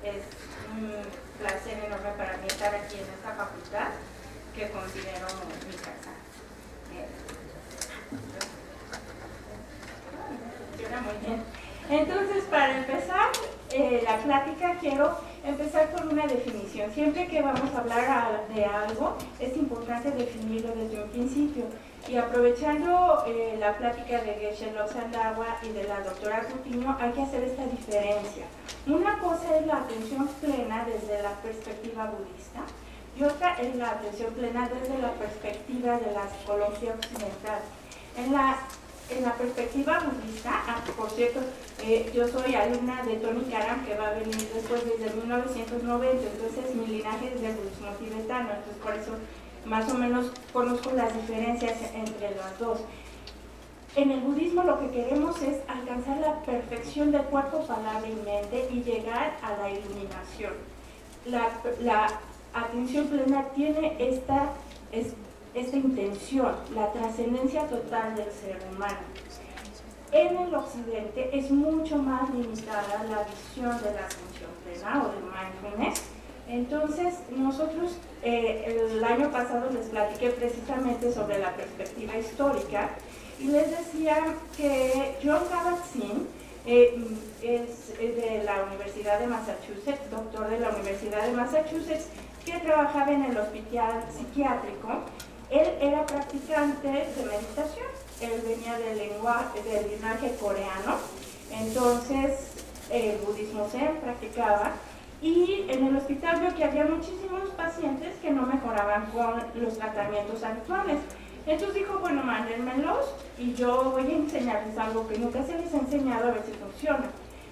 Es un placer enorme para mí estar aquí en esta facultad que considero mi casa. Funciona muy bien. Entonces, para empezar la plática, quiero empezar con una definición. Siempre que vamos a hablar de algo, es importante definirlo desde un principio. Y aprovechando la plática de Geshe Lobsang-Dawa y de la doctora Coutinho, hay que hacer esta diferencia. Una cosa es la atención plena desde la perspectiva budista y otra es la atención plena desde la perspectiva de la psicología occidental. En la perspectiva budista, por cierto, yo soy alumna de Tony Karam, que va a venir después desde 1990, entonces mi linaje es del budismo tibetano, entonces por eso más o menos conozco las diferencias entre las dos. En el budismo lo que queremos es alcanzar la perfección de cuerpo, palabra y mente y llegar a la iluminación. La atención plena tiene esta intención, la trascendencia total del ser humano. En el occidente es mucho más limitada la visión de la atención plena o de mindfulness. Entonces, nosotros el año pasado les platiqué precisamente sobre la perspectiva histórica y les decía que Jon Kabat-Zinn es de la Universidad de Massachusetts, doctor de la Universidad de Massachusetts, que trabajaba en el hospital psiquiátrico. Él era practicante de meditación, él venía del linaje coreano, entonces el budismo zen practicaba. Y en el hospital vio que había muchísimos pacientes que no mejoraban con los tratamientos actuales. Entonces dijo, bueno, mándenmelos y yo voy a enseñarles algo que nunca se les ha enseñado, a ver si funciona.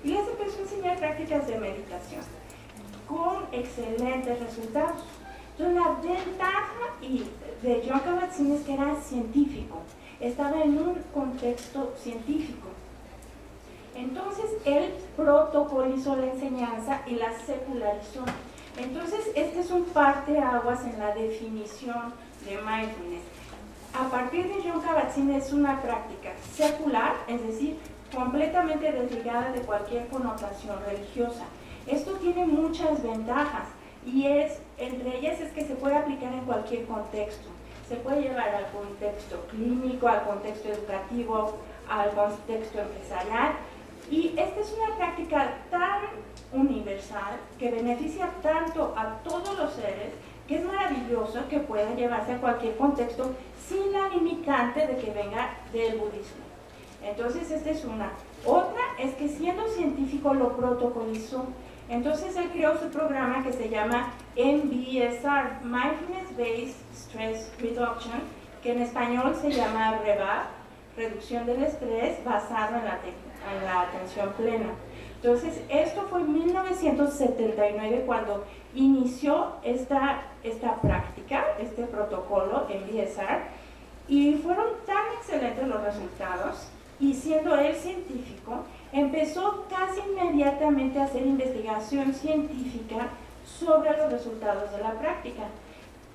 Y les empezó a enseñar prácticas de meditación con excelentes resultados. Entonces la ventaja de Jon Kabat-Zinn es que era científico, estaba en un contexto científico. Entonces él protocolizó la enseñanza y la secularizó. Entonces este es un parteaguas en la definición de mindfulness. A partir de Jon Kabat-Zinn es una práctica secular, es decir, completamente desligada de cualquier connotación religiosa. Esto tiene muchas ventajas y entre ellas es que se puede aplicar en cualquier contexto. Se puede llevar al contexto clínico, al contexto educativo, al contexto empresarial. Y esta es una práctica tan universal que beneficia tanto a todos los seres que es maravilloso que pueda llevarse a cualquier contexto sin la limitante de que venga del budismo. Entonces esta es una. Otra es que siendo científico lo protocolizó. Entonces él creó su programa que se llama MBSR, Mindfulness Based Stress Reduction, que en español se llama REBAP, reducción del estrés basado en la atención plena. Entonces esto fue en 1979 cuando inició esta práctica, este protocolo MBSR, y fueron tan excelentes los resultados, y siendo él científico, empezó casi inmediatamente a hacer investigación científica sobre los resultados de la práctica.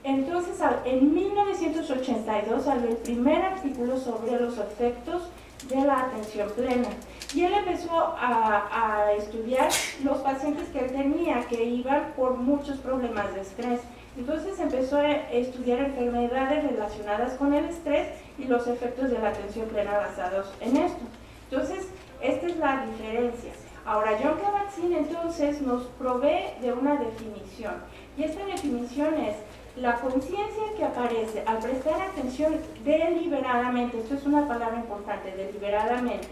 Entonces, en 1982 salió el primer artículo sobre los efectos de la atención plena. Y él empezó a estudiar los pacientes que él tenía, que iban por muchos problemas de estrés. Entonces empezó a estudiar enfermedades relacionadas con el estrés y los efectos de la atención plena basados en esto. Entonces, esta es la diferencia. Ahora, Jon Kabat-Zinn entonces nos provee de una definición. Y esta definición es la conciencia que aparece al prestar atención deliberadamente, esto es una palabra importante, deliberadamente,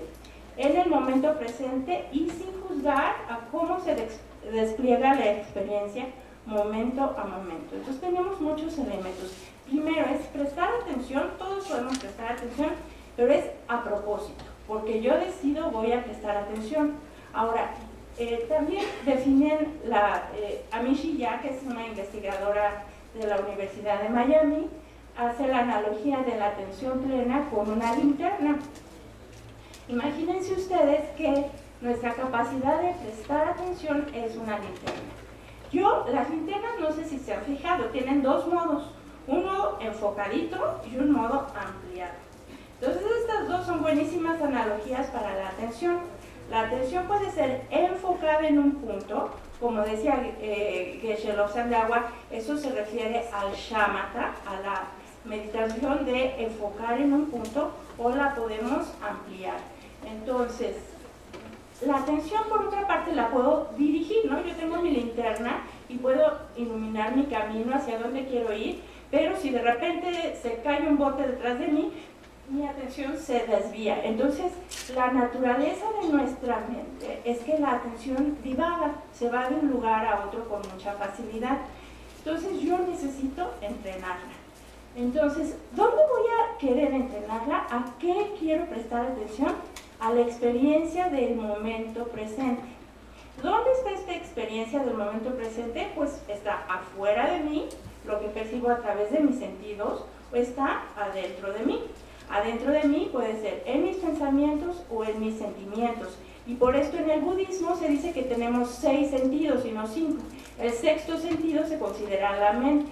en el momento presente y sin juzgar a cómo se despliega la experiencia momento a momento. Entonces tenemos muchos elementos. Primero es prestar atención, todos podemos prestar atención, pero es a propósito, porque yo decido voy a prestar atención. Ahora, también definen Amishi Ya, que es una investigadora de la Universidad de Miami, hace la analogía de la atención plena con una linterna. Imagínense ustedes que nuestra capacidad de prestar atención es una linterna. Las linternas, no sé si se han fijado, tienen dos modos, un modo enfocadito y un modo ampliado. Entonces estas dos son buenísimas analogías para la atención. La atención puede ser enfocada en un punto, como decía Geshe Lobsang de Agua, eso se refiere al shamatha, a la meditación de enfocar en un punto, o la podemos ampliar. Entonces, la atención, por otra parte, la puedo dirigir, ¿no? Yo tengo mi linterna y puedo iluminar mi camino hacia donde quiero ir, pero si de repente se cae un bote detrás de mí, mi atención se desvía. Entonces, la naturaleza de nuestra mente es que la atención divaga, se va de un lugar a otro con mucha facilidad. Entonces, yo necesito entrenarla. Entonces, ¿dónde voy a querer entrenarla? ¿A qué quiero prestar atención? A la experiencia del momento presente. ¿Dónde está esta experiencia del momento presente? Pues está afuera de mí, lo que percibo a través de mis sentidos, o está adentro de mí. Adentro de mí puede ser en mis pensamientos o en mis sentimientos. Y por esto en el budismo se dice que tenemos 6 sentidos y no 5. El sexto sentido se considera la mente.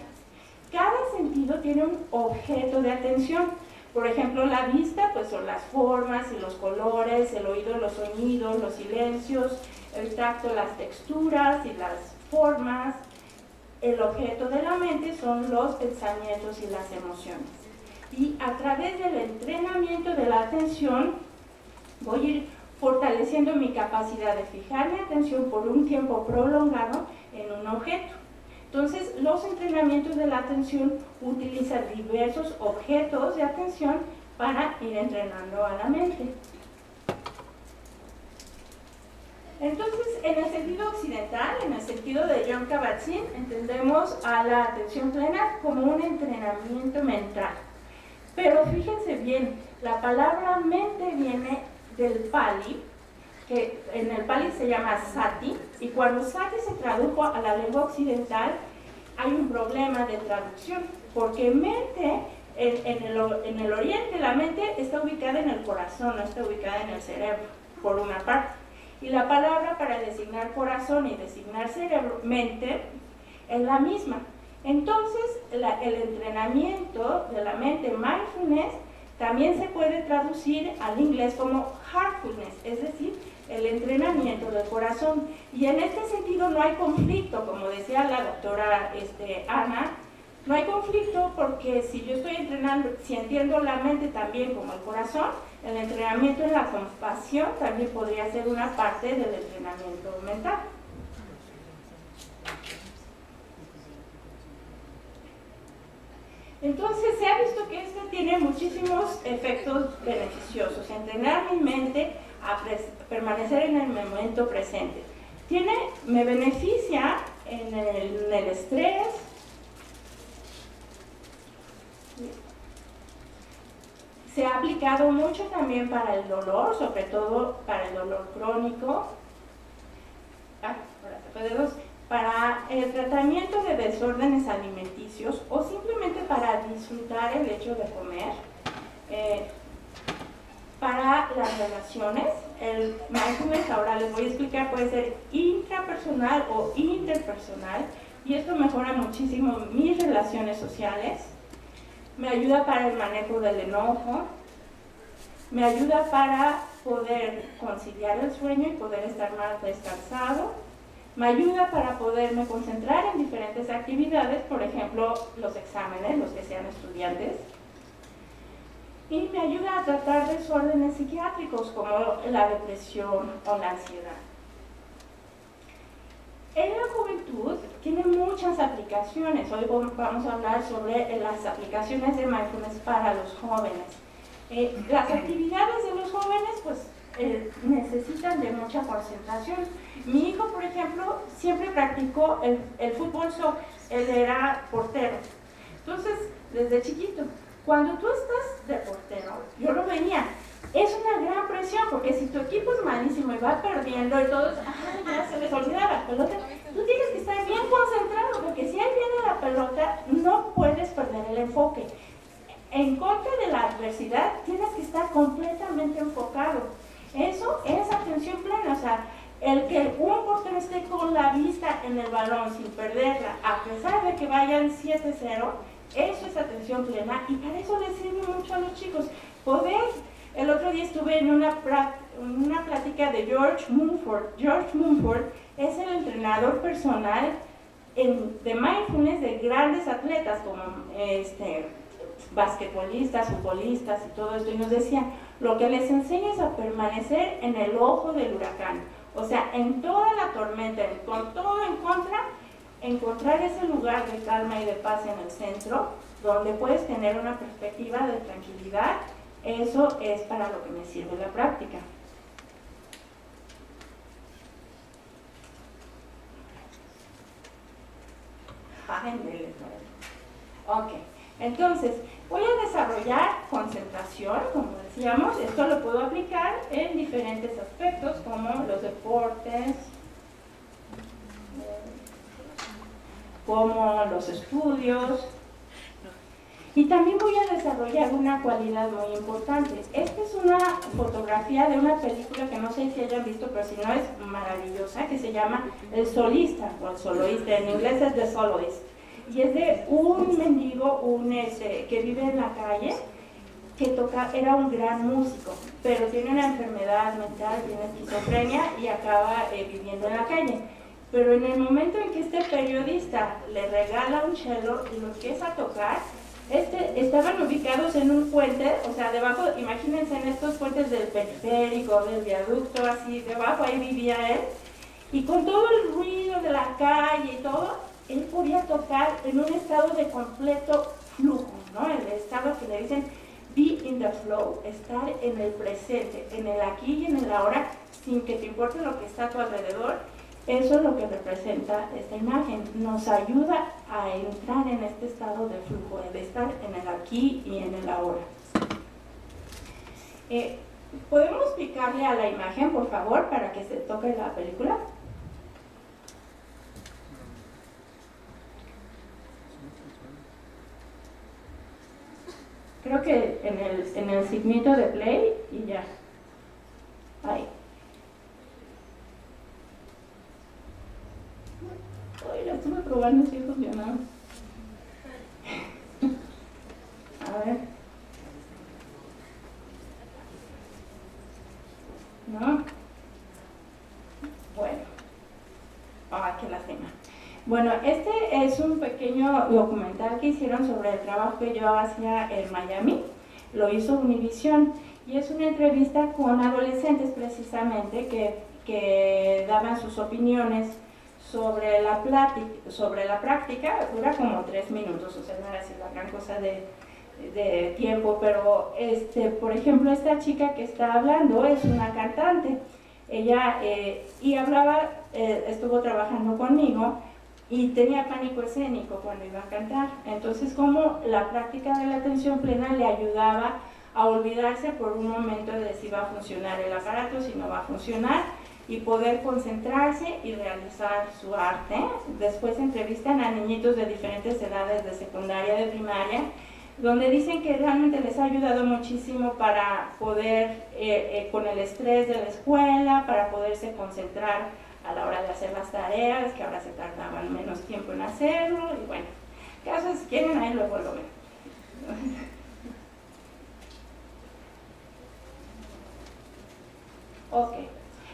Cada sentido tiene un objeto de atención. Por ejemplo, la vista pues son las formas y los colores, el oído los sonidos, los silencios, el tacto las texturas y las formas. El objeto de la mente son los pensamientos y las emociones. Y a través del entrenamiento de la atención voy a ir fortaleciendo mi capacidad de fijar mi atención por un tiempo prolongado en un objeto. Entonces, los entrenamientos de la atención utilizan diversos objetos de atención para ir entrenando a la mente. Entonces, en el sentido occidental, en el sentido de Jon Kabat-Zinn, entendemos a la atención plena como un entrenamiento mental. Pero fíjense bien, la palabra mente viene del Pali, que en el Pali se llama Sati, y cuando Sati se tradujo a la lengua occidental, hay un problema de traducción, porque mente, en el oriente, la mente está ubicada en el corazón, no está ubicada en el cerebro, por una parte. Y la palabra para designar corazón y designar cerebro, mente, es la misma. Entonces, el entrenamiento de la mente, mindfulness, también se puede traducir al inglés como heartfulness, es decir, el entrenamiento del corazón. Y en este sentido no hay conflicto, como decía la doctora Ana, no hay conflicto porque si yo estoy entrenando, si entiendo la mente también como el corazón, el entrenamiento en la compasión también podría ser una parte del entrenamiento mental. Entonces se ha visto que esto tiene muchísimos efectos beneficiosos. Entrenar mi mente a permanecer en el momento presente. Me beneficia en el estrés, se ha aplicado mucho también para el dolor, sobre todo para el dolor crónico, para el tratamiento de desórdenes alimenticios o simplemente para disfrutar el hecho de comer, para las relaciones. El mindfulness, ahora les voy a explicar, puede ser intrapersonal o interpersonal, y esto mejora muchísimo mis relaciones sociales. Me ayuda para el manejo del enojo, me ayuda para poder conciliar el sueño y poder estar más descansado, me ayuda para poderme concentrar en diferentes actividades, por ejemplo, los exámenes, los que sean estudiantes, y me ayuda a tratar desórdenes psiquiátricos como la depresión o la ansiedad. En la juventud tiene muchas aplicaciones. Hoy vamos a hablar sobre las aplicaciones de mindfulness para los jóvenes. Las actividades de los jóvenes pues necesitan de mucha concentración. Mi hijo, por ejemplo, siempre practicó el fútbol soccer. Él era portero. Entonces, desde chiquito, cuando tú estás de portero, yo lo veía, es una gran presión, porque si tu equipo es malísimo y va perdiendo y todos, ya se les olvida la pelota, tú tienes que estar bien concentrado, porque si ahí viene la pelota, no puedes perder el enfoque. En contra de la adversidad, tienes que estar completamente enfocado. Eso es atención plena, o sea, el que un portero esté con la vista en el balón sin perderla, a pesar de que vayan 7-0, eso es atención plena, y para eso les sirve mucho a los chicos. El otro día estuve en una una plática de George Mumford. George Mumford es el entrenador personal de mindfulness de grandes atletas como basquetbolistas, futbolistas y todo esto, y nos decía, lo que les enseña es a permanecer en el ojo del huracán, o sea, en toda la tormenta, con todo en contra, encontrar ese lugar de calma y de paz en el centro, donde puedes tener una perspectiva de tranquilidad. Eso es para lo que me sirve la práctica. Ok, entonces voy a desarrollar concentración, como decíamos. Esto lo puedo aplicar en diferentes aspectos como los deportes, como los estudios, y también voy a desarrollar una cualidad muy importante. Esta es una fotografía de una película que no sé si hayan visto, pero si no es maravillosa, que se llama El Solista, o El Soloista, en inglés es The Soloist, y es de un mendigo, que vive en la calle, que era un gran músico, pero tiene una enfermedad mental, tiene esquizofrenia y acaba viviendo en la calle. Pero en el momento en que este periodista le regala un cello y lo empieza a tocar, estaban ubicados en un puente, o sea, debajo, imagínense en estos puentes del periférico, del viaducto, así, debajo ahí vivía él, y con todo el ruido de la calle y todo, él podía tocar en un estado de completo flujo, ¿no? El estado que le dicen be in the flow, estar en el presente, en el aquí y en el ahora, sin que te importe lo que está a tu alrededor. Eso es lo que representa esta imagen, nos ayuda a entrar en este estado de flujo, de estar en el aquí y en el ahora. ¿Podemos picarle a la imagen, por favor, para que se toque la película? Creo que en el signito de play y ya. Ahí. Ay, la estuve probando si funcionaba. A ver. ¿No? Bueno. Ay, qué lástima. Bueno, este es un pequeño documental que hicieron sobre el trabajo que yo hacía en Miami. Lo hizo Univision y es una entrevista con adolescentes precisamente que daban sus opiniones sobre la práctica. Dura como 3 minutos, o sea, no era así la gran cosa de tiempo, pero por ejemplo, esta chica que está hablando es una cantante. Ella estuvo trabajando conmigo y tenía pánico escénico cuando iba a cantar. Entonces, como la práctica de la atención plena le ayudaba a olvidarse por un momento de si va a funcionar el aparato, si no va a funcionar, y poder concentrarse y realizar su arte. Después entrevistan a niñitos de diferentes edades, de secundaria, de primaria, donde dicen que realmente les ha ayudado muchísimo para poder, con el estrés de la escuela, para poderse concentrar a la hora de hacer las tareas, que ahora se tardaban menos tiempo en hacerlo, y bueno, casos si quieren ahí luego lo ven. Ok,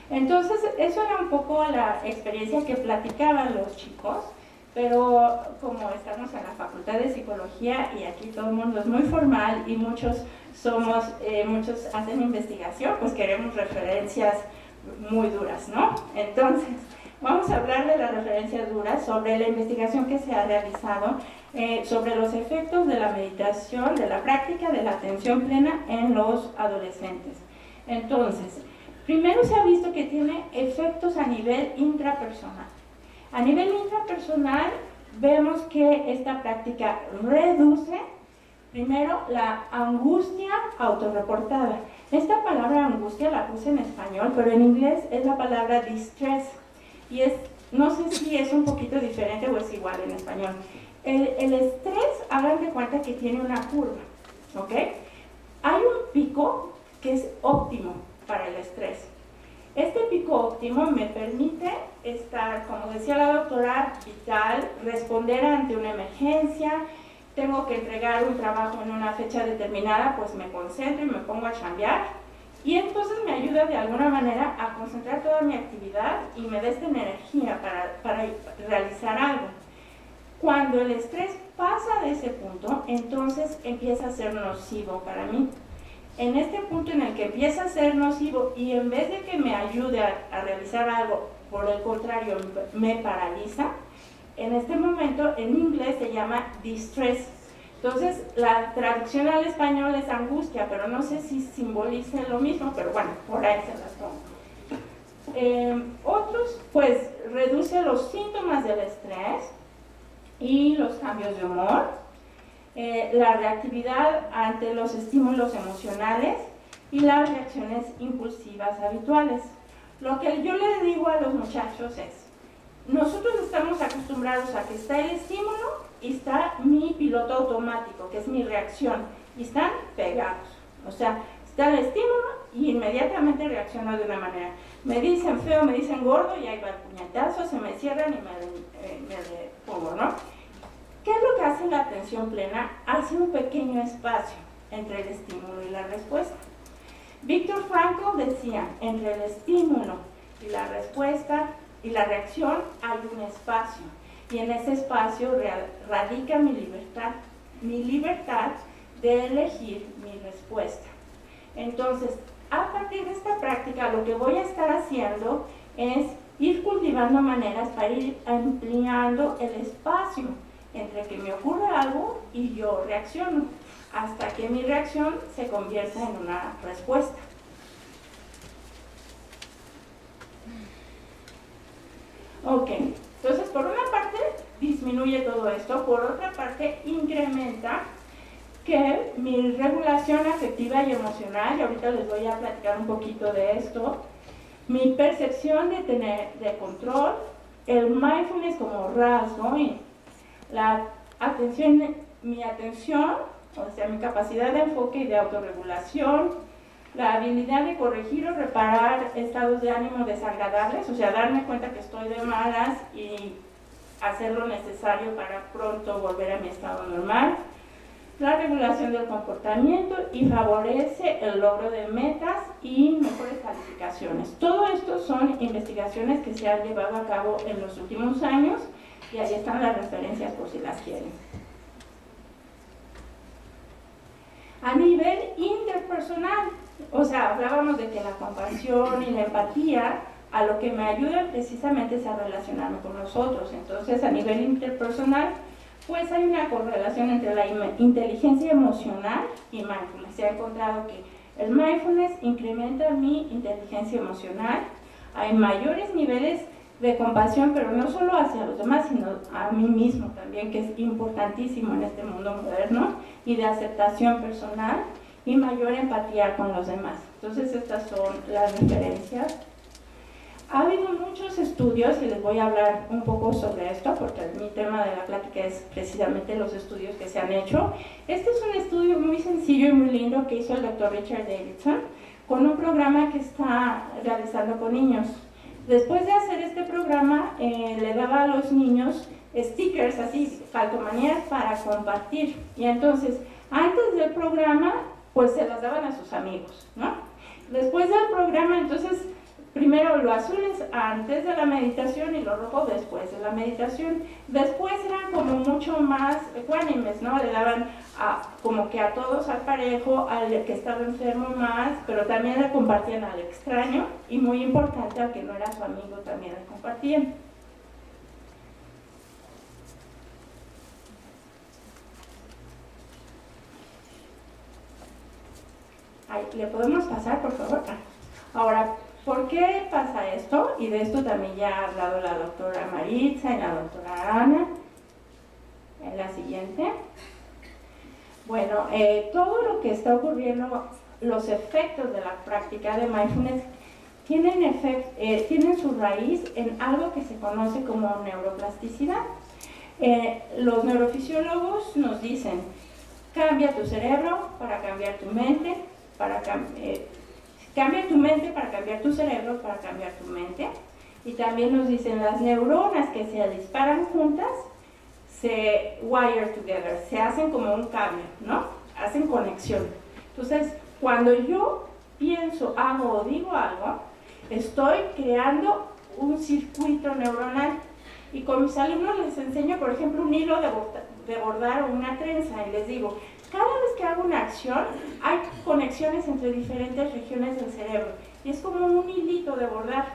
entonces eso era un poco la experiencia que platicaban los chicos, pero como estamos en la Facultad de Psicología y aquí todo el mundo es muy formal y muchos hacen investigación, pues queremos referencias muy duras, ¿no? Entonces, vamos a hablar de las referencias duras sobre la investigación que se ha realizado sobre los efectos de la meditación, de la práctica de la atención plena en los adolescentes. Entonces, primero se ha visto que tiene efectos a nivel intrapersonal. A nivel intrapersonal, vemos que esta práctica reduce, primero, la angustia autorreportada. Esta palabra angustia la puse en español, pero en inglés es la palabra distress. Y no sé si es un poquito diferente o es igual en español. El estrés, hagan de cuenta que tiene una curva, ¿ok? Hay un pico que es óptimo para el estrés. Este pico óptimo me permite estar, como decía la doctora, vital, responder ante una emergencia. Tengo que entregar un trabajo en una fecha determinada, pues me concentro y me pongo a chambear. Y entonces me ayuda de alguna manera a concentrar toda mi actividad y me da esta energía para realizar algo. Cuando el estrés pasa de ese punto, entonces empieza a ser nocivo para mí. En este punto en el que empieza a ser nocivo y en vez de que me ayude a realizar algo, por el contrario, me paraliza, en este momento en inglés se llama distress. Entonces, la traducción al español es angustia, pero no sé si simboliza lo mismo, pero bueno, por ahí se las pongo. Otros, pues, reduce los síntomas del estrés y los cambios de humor, la reactividad ante los estímulos emocionales y las reacciones impulsivas habituales. Lo que yo le digo a los muchachos es, nosotros estamos acostumbrados a que está el estímulo y está mi piloto automático, que es mi reacción, y están pegados. O sea, está el estímulo y inmediatamente reacciono de una manera. Me dicen feo, me dicen gordo y ahí va el puñetazo, se me cierran y me pongo, ¿no? ¿Qué es lo que hace la atención plena? Hace un pequeño espacio entre el estímulo y la respuesta. Viktor Frankl decía, entre el estímulo y la respuesta y la reacción hay un espacio, y en ese espacio radica mi libertad de elegir mi respuesta. Entonces, a partir de esta práctica, lo que voy a estar haciendo es ir cultivando maneras para ir ampliando el espacio entre que me ocurre algo y yo reacciono, hasta que mi reacción se convierta en una respuesta. Ok, entonces por una parte disminuye todo esto, por otra parte incrementa que mi regulación afectiva y emocional, y ahorita les voy a platicar un poquito de esto, mi percepción de control, el mindfulness como rasgo, mi atención, o sea, mi capacidad de enfoque y de autorregulación, la habilidad de corregir o reparar estados de ánimo desagradables, o sea, darme cuenta que estoy de malas y hacer lo necesario para pronto volver a mi estado normal, la regulación del comportamiento y favorece el logro de metas y mejores calificaciones. Todo esto son investigaciones que se han llevado a cabo en los últimos años y ahí están las referencias por si las quieren. A nivel interpersonal, o sea, hablábamos de que la compasión y la empatía a lo que me ayudan precisamente es a relacionarme con los otros. Entonces, a nivel interpersonal, pues hay una correlación entre la inteligencia emocional y mindfulness. Se ha encontrado que el mindfulness incrementa mi inteligencia emocional, hay mayores niveles de compasión, pero no solo hacia los demás, sino a mí mismo también, que es importantísimo en este mundo moderno, y de aceptación personal y mayor empatía con los demás. Entonces estas son las referencias. Ha habido muchos estudios y les voy a hablar un poco sobre esto porque mi tema de la plática es precisamente los estudios que se han hecho. Este es un estudio muy sencillo y muy lindo que hizo el doctor Richard Davidson con un programa que está realizando con niños. Después de hacer este programa, le daba a los niños stickers, así, calcomanías para compartir. Y entonces, antes del programa, pues se las daban a sus amigos, ¿no? Después del programa, entonces, primero lo azul es antes de la meditación y lo rojo después de la meditación. Después eran como mucho más ecuánimes, ¿no? Le daban como que a todos al parejo, al que estaba enfermo más, pero también le compartían al extraño y muy importante al que no era su amigo también le compartían. Ahí, ¿le podemos pasar, por favor? Ahora, ¿por qué pasa esto? Y de esto también ya ha hablado la doctora Maritza y la doctora Ana. En la siguiente. Bueno, todo lo que está ocurriendo, los efectos de la práctica de mindfulness tienen su raíz en algo que se conoce como neuroplasticidad. Los neurofisiólogos nos dicen, cambia tu cerebro para cambiar tu mente, cambia tu mente para cambiar tu cerebro, para cambiar tu mente. Y también nos dicen, las neuronas que se disparan juntas se wire together, se hacen como un cable, ¿no? Hacen conexión. Entonces, cuando yo pienso, hago o digo algo, estoy creando un circuito neuronal. Y con mis alumnos les enseño, por ejemplo, un hilo de bordar o una trenza y les digo, cada vez que hago una acción hay conexiones entre diferentes regiones del cerebro y es como un hilito de bordar.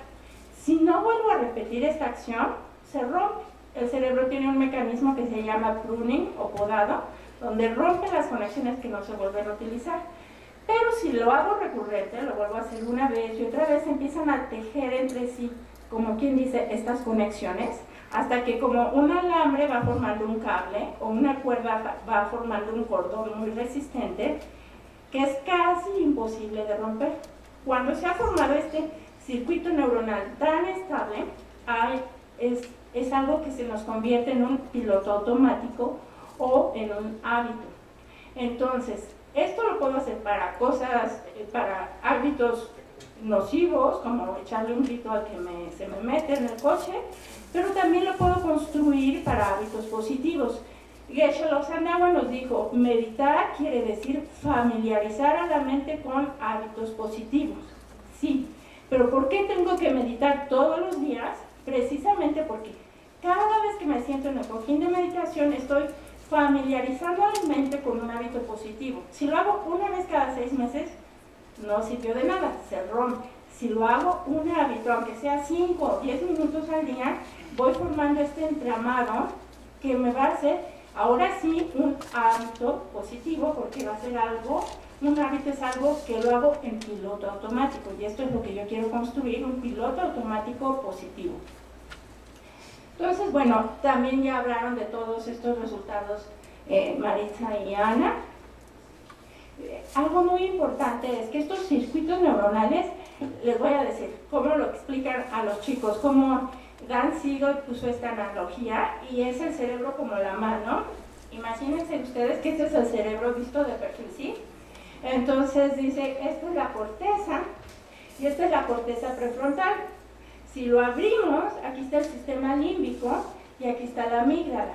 Si no vuelvo a repetir esta acción, se rompe. El cerebro tiene un mecanismo que se llama pruning o podado, donde rompe las conexiones que no se vuelven a utilizar. Pero si lo hago recurrente, lo vuelvo a hacer una vez y otra vez, empiezan a tejer entre sí, como quien dice, estas conexiones, hasta que como un alambre va formando un cable o una cuerda va formando un cordón muy resistente, que es casi imposible de romper. Cuando se ha formado este circuito neuronal tan estable, es algo que se nos convierte en un piloto automático o en un hábito. Entonces, esto lo puedo hacer para cosas, para hábitos nocivos, como echarle un grito al que se me mete en el coche, pero también lo puedo construir para hábitos positivos. Geshe Lobsang nos dijo, meditar quiere decir familiarizar a la mente con hábitos positivos. Sí, pero ¿por qué tengo que meditar todos los días? Precisamente porque cada vez que me siento en el cojín de meditación estoy familiarizando a la mente con un hábito positivo. Si lo hago una vez cada 6 meses, no sirvió de nada, se rompe. Si lo hago un hábito, aunque sea 5 o 10 minutos al día, voy formando este entramado que me va a hacer, ahora sí, un hábito positivo, porque va a ser algo, un hábito es algo que lo hago en piloto automático, y esto es lo que yo quiero construir, un piloto automático positivo. Entonces, bueno, también ya hablaron de todos estos resultados Maritza y Ana. Algo muy importante es que estos circuitos neuronales, les voy a decir cómo lo explican a los chicos, cómo Dan Siegel puso esta analogía, y es el cerebro como la mano. Imagínense ustedes que este es el cerebro visto de perfil, ¿sí? Entonces dice, esta es la corteza y esta es la corteza prefrontal. Si lo abrimos, aquí está el sistema límbico y aquí está la amígdala.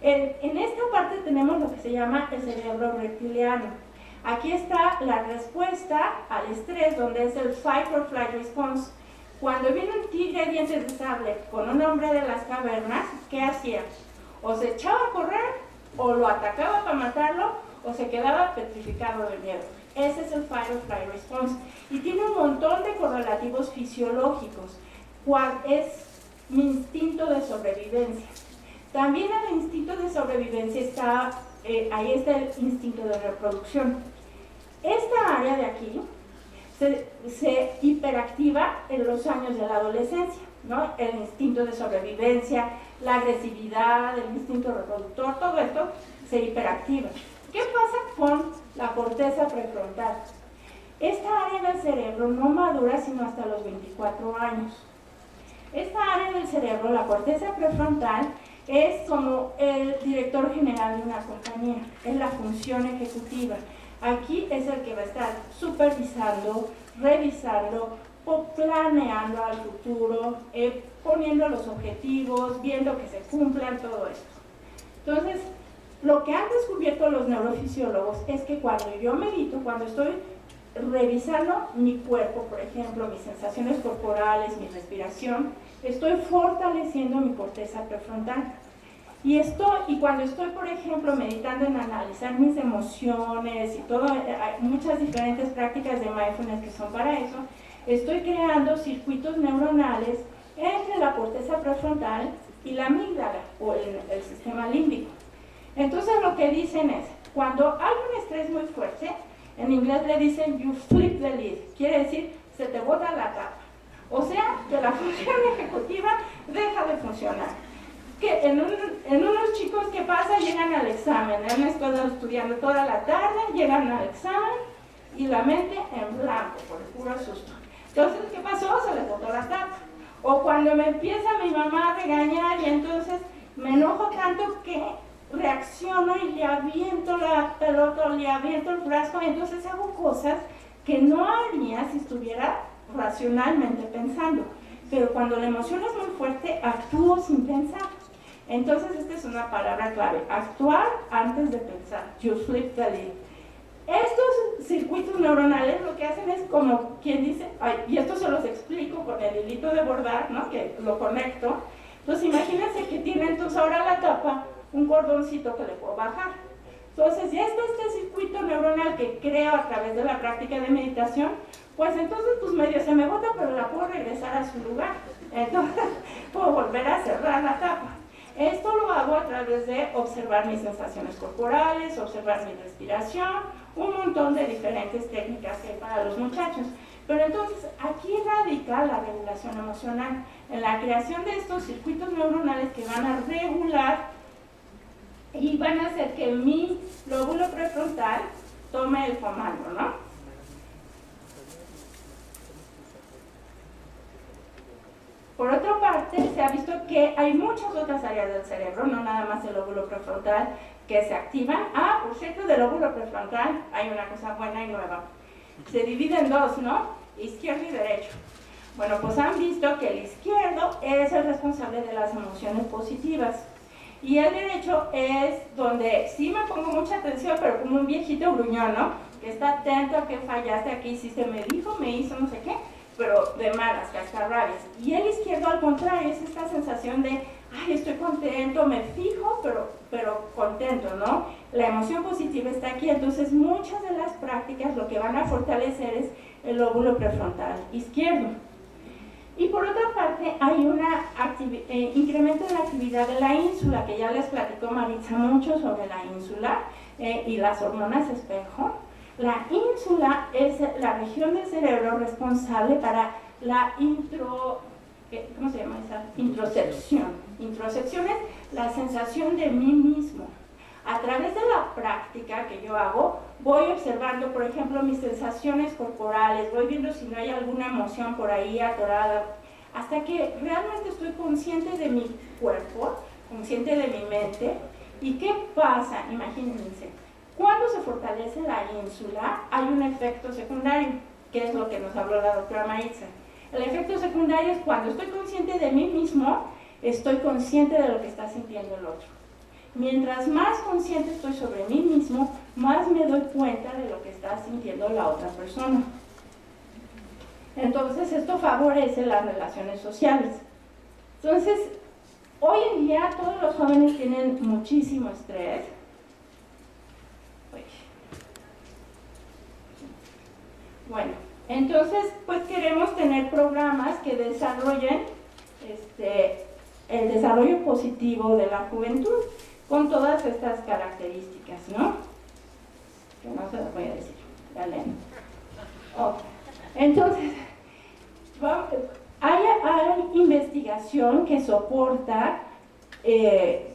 En esta parte tenemos lo que se llama el cerebro reptiliano. Aquí está la respuesta al estrés, donde es el fight or flight response. Cuando viene un tigre de dientes de sable con un hombre de las cavernas, ¿qué hacía? O se echaba a correr, o lo atacaba para matarlo, o se quedaba petrificado de miedo. Ese es el fight or flight response. Y tiene un montón de correlativos fisiológicos. ¿Cuál es mi instinto de sobrevivencia? También el instinto de sobrevivencia está, ahí está el instinto de reproducción. Esta área de aquí se hiperactiva en los años de la adolescencia, ¿no? El instinto de sobrevivencia, la agresividad, el instinto reproductor, todo esto se hiperactiva. ¿Qué pasa con la corteza prefrontal? Esta área del cerebro no madura sino hasta los 24 años. Esta área del cerebro, la corteza prefrontal, es como el director general de una compañía, es la función ejecutiva. Aquí es el que va a estar supervisando, revisando, planeando al futuro, poniendo los objetivos, viendo que se cumplan, todo esto. Entonces, lo que han descubierto los neurofisiólogos es que cuando yo medito, cuando estoy revisando mi cuerpo, por ejemplo, mis sensaciones corporales, mi respiración, estoy fortaleciendo mi corteza prefrontal. Y cuando estoy, por ejemplo, meditando en analizar mis emociones y todo, hay muchas diferentes prácticas de mindfulness que son para eso, estoy creando circuitos neuronales entre la corteza prefrontal y la amígdala o el sistema límbico. Entonces lo que dicen es, cuando hay un estrés muy fuerte, en inglés le dicen you flip the lid, quiere decir se te bota la tapa. O sea, que la función ejecutiva deja de funcionar. Que en unos chicos, ¿qué pasa? Llegan al examen, han estado estudiando toda la tarde, llegan al examen y la mente en blanco, por el puro susto. Entonces, ¿qué pasó? Se les botó la tapa. O cuando me empieza mi mamá a regañar y entonces me enojo tanto que reacciono y le aviento la pelota o le aviento el frasco, y entonces hago cosas que no haría si estuviera racionalmente pensando. Pero cuando la emoción es muy fuerte, actúo sin pensar. Entonces esta es una palabra clave, actuar antes de pensar, you flip the lid. Estos circuitos neuronales lo que hacen es como quien dice, ay, y esto se los explico con el hilito de bordar, ¿no? Que lo conecto. Entonces imagínense que tiene entonces ahora la tapa un cordoncito que le puedo bajar. Entonces ya está este circuito neuronal que creo a través de la práctica de meditación, pues entonces pues medio se me bota, pero la puedo regresar a su lugar. Entonces puedo volver a cerrar la tapa. Esto lo hago a través de observar mis sensaciones corporales, observar mi respiración, un montón de diferentes técnicas que hay para los muchachos. Pero entonces aquí radica la regulación emocional, en la creación de estos circuitos neuronales que van a regular y van a hacer que mi lóbulo prefrontal tome el comando, ¿no? Por otra parte, se ha visto que hay muchas otras áreas del cerebro, no nada más el lóbulo prefrontal, que se activan. Ah, por cierto, del lóbulo prefrontal hay una cosa buena y nueva. Se divide en dos, ¿no? Izquierdo y derecho. Bueno, pues han visto que el izquierdo es el responsable de las emociones positivas. Y el derecho es donde sí me pongo mucha atención, pero como un viejito gruñón, ¿no? Que está atento a que fallaste aquí, si se me dijo, me hizo no sé qué, pero de malas, cascarrabias. Y el izquierdo al contrario, es esta sensación de, ay, estoy contento, me fijo, pero contento, ¿no? La emoción positiva está aquí, entonces muchas de las prácticas lo que van a fortalecer es el lóbulo prefrontal izquierdo. Y por otra parte hay un incremento en la actividad de la ínsula, que ya les platicó Maritza mucho sobre la ínsula y las hormonas espejo. La ínsula es la región del cerebro responsable para la ¿cómo se llama esa? Introcepción. Introcepción es la sensación de mí mismo. A través de la práctica que yo hago, voy observando, por ejemplo, mis sensaciones corporales, voy viendo si no hay alguna emoción por ahí atorada, hasta que realmente estoy consciente de mi cuerpo, consciente de mi mente. ¿Y qué pasa? Imagínense, cuando se fortalece la ínsula, hay un efecto secundario, que es lo que nos habló la doctora Maritza. El efecto secundario es cuando estoy consciente de mí mismo, estoy consciente de lo que está sintiendo el otro. Mientras más consciente estoy sobre mí mismo, más me doy cuenta de lo que está sintiendo la otra persona. Entonces, esto favorece las relaciones sociales. Entonces, hoy en día todos los jóvenes tienen muchísimo estrés. Bueno, entonces, pues queremos tener programas que desarrollen el desarrollo positivo de la juventud, con todas estas características, ¿no? Que no se las voy a decir, ya leen. Okay. Entonces, hay investigación que soporta,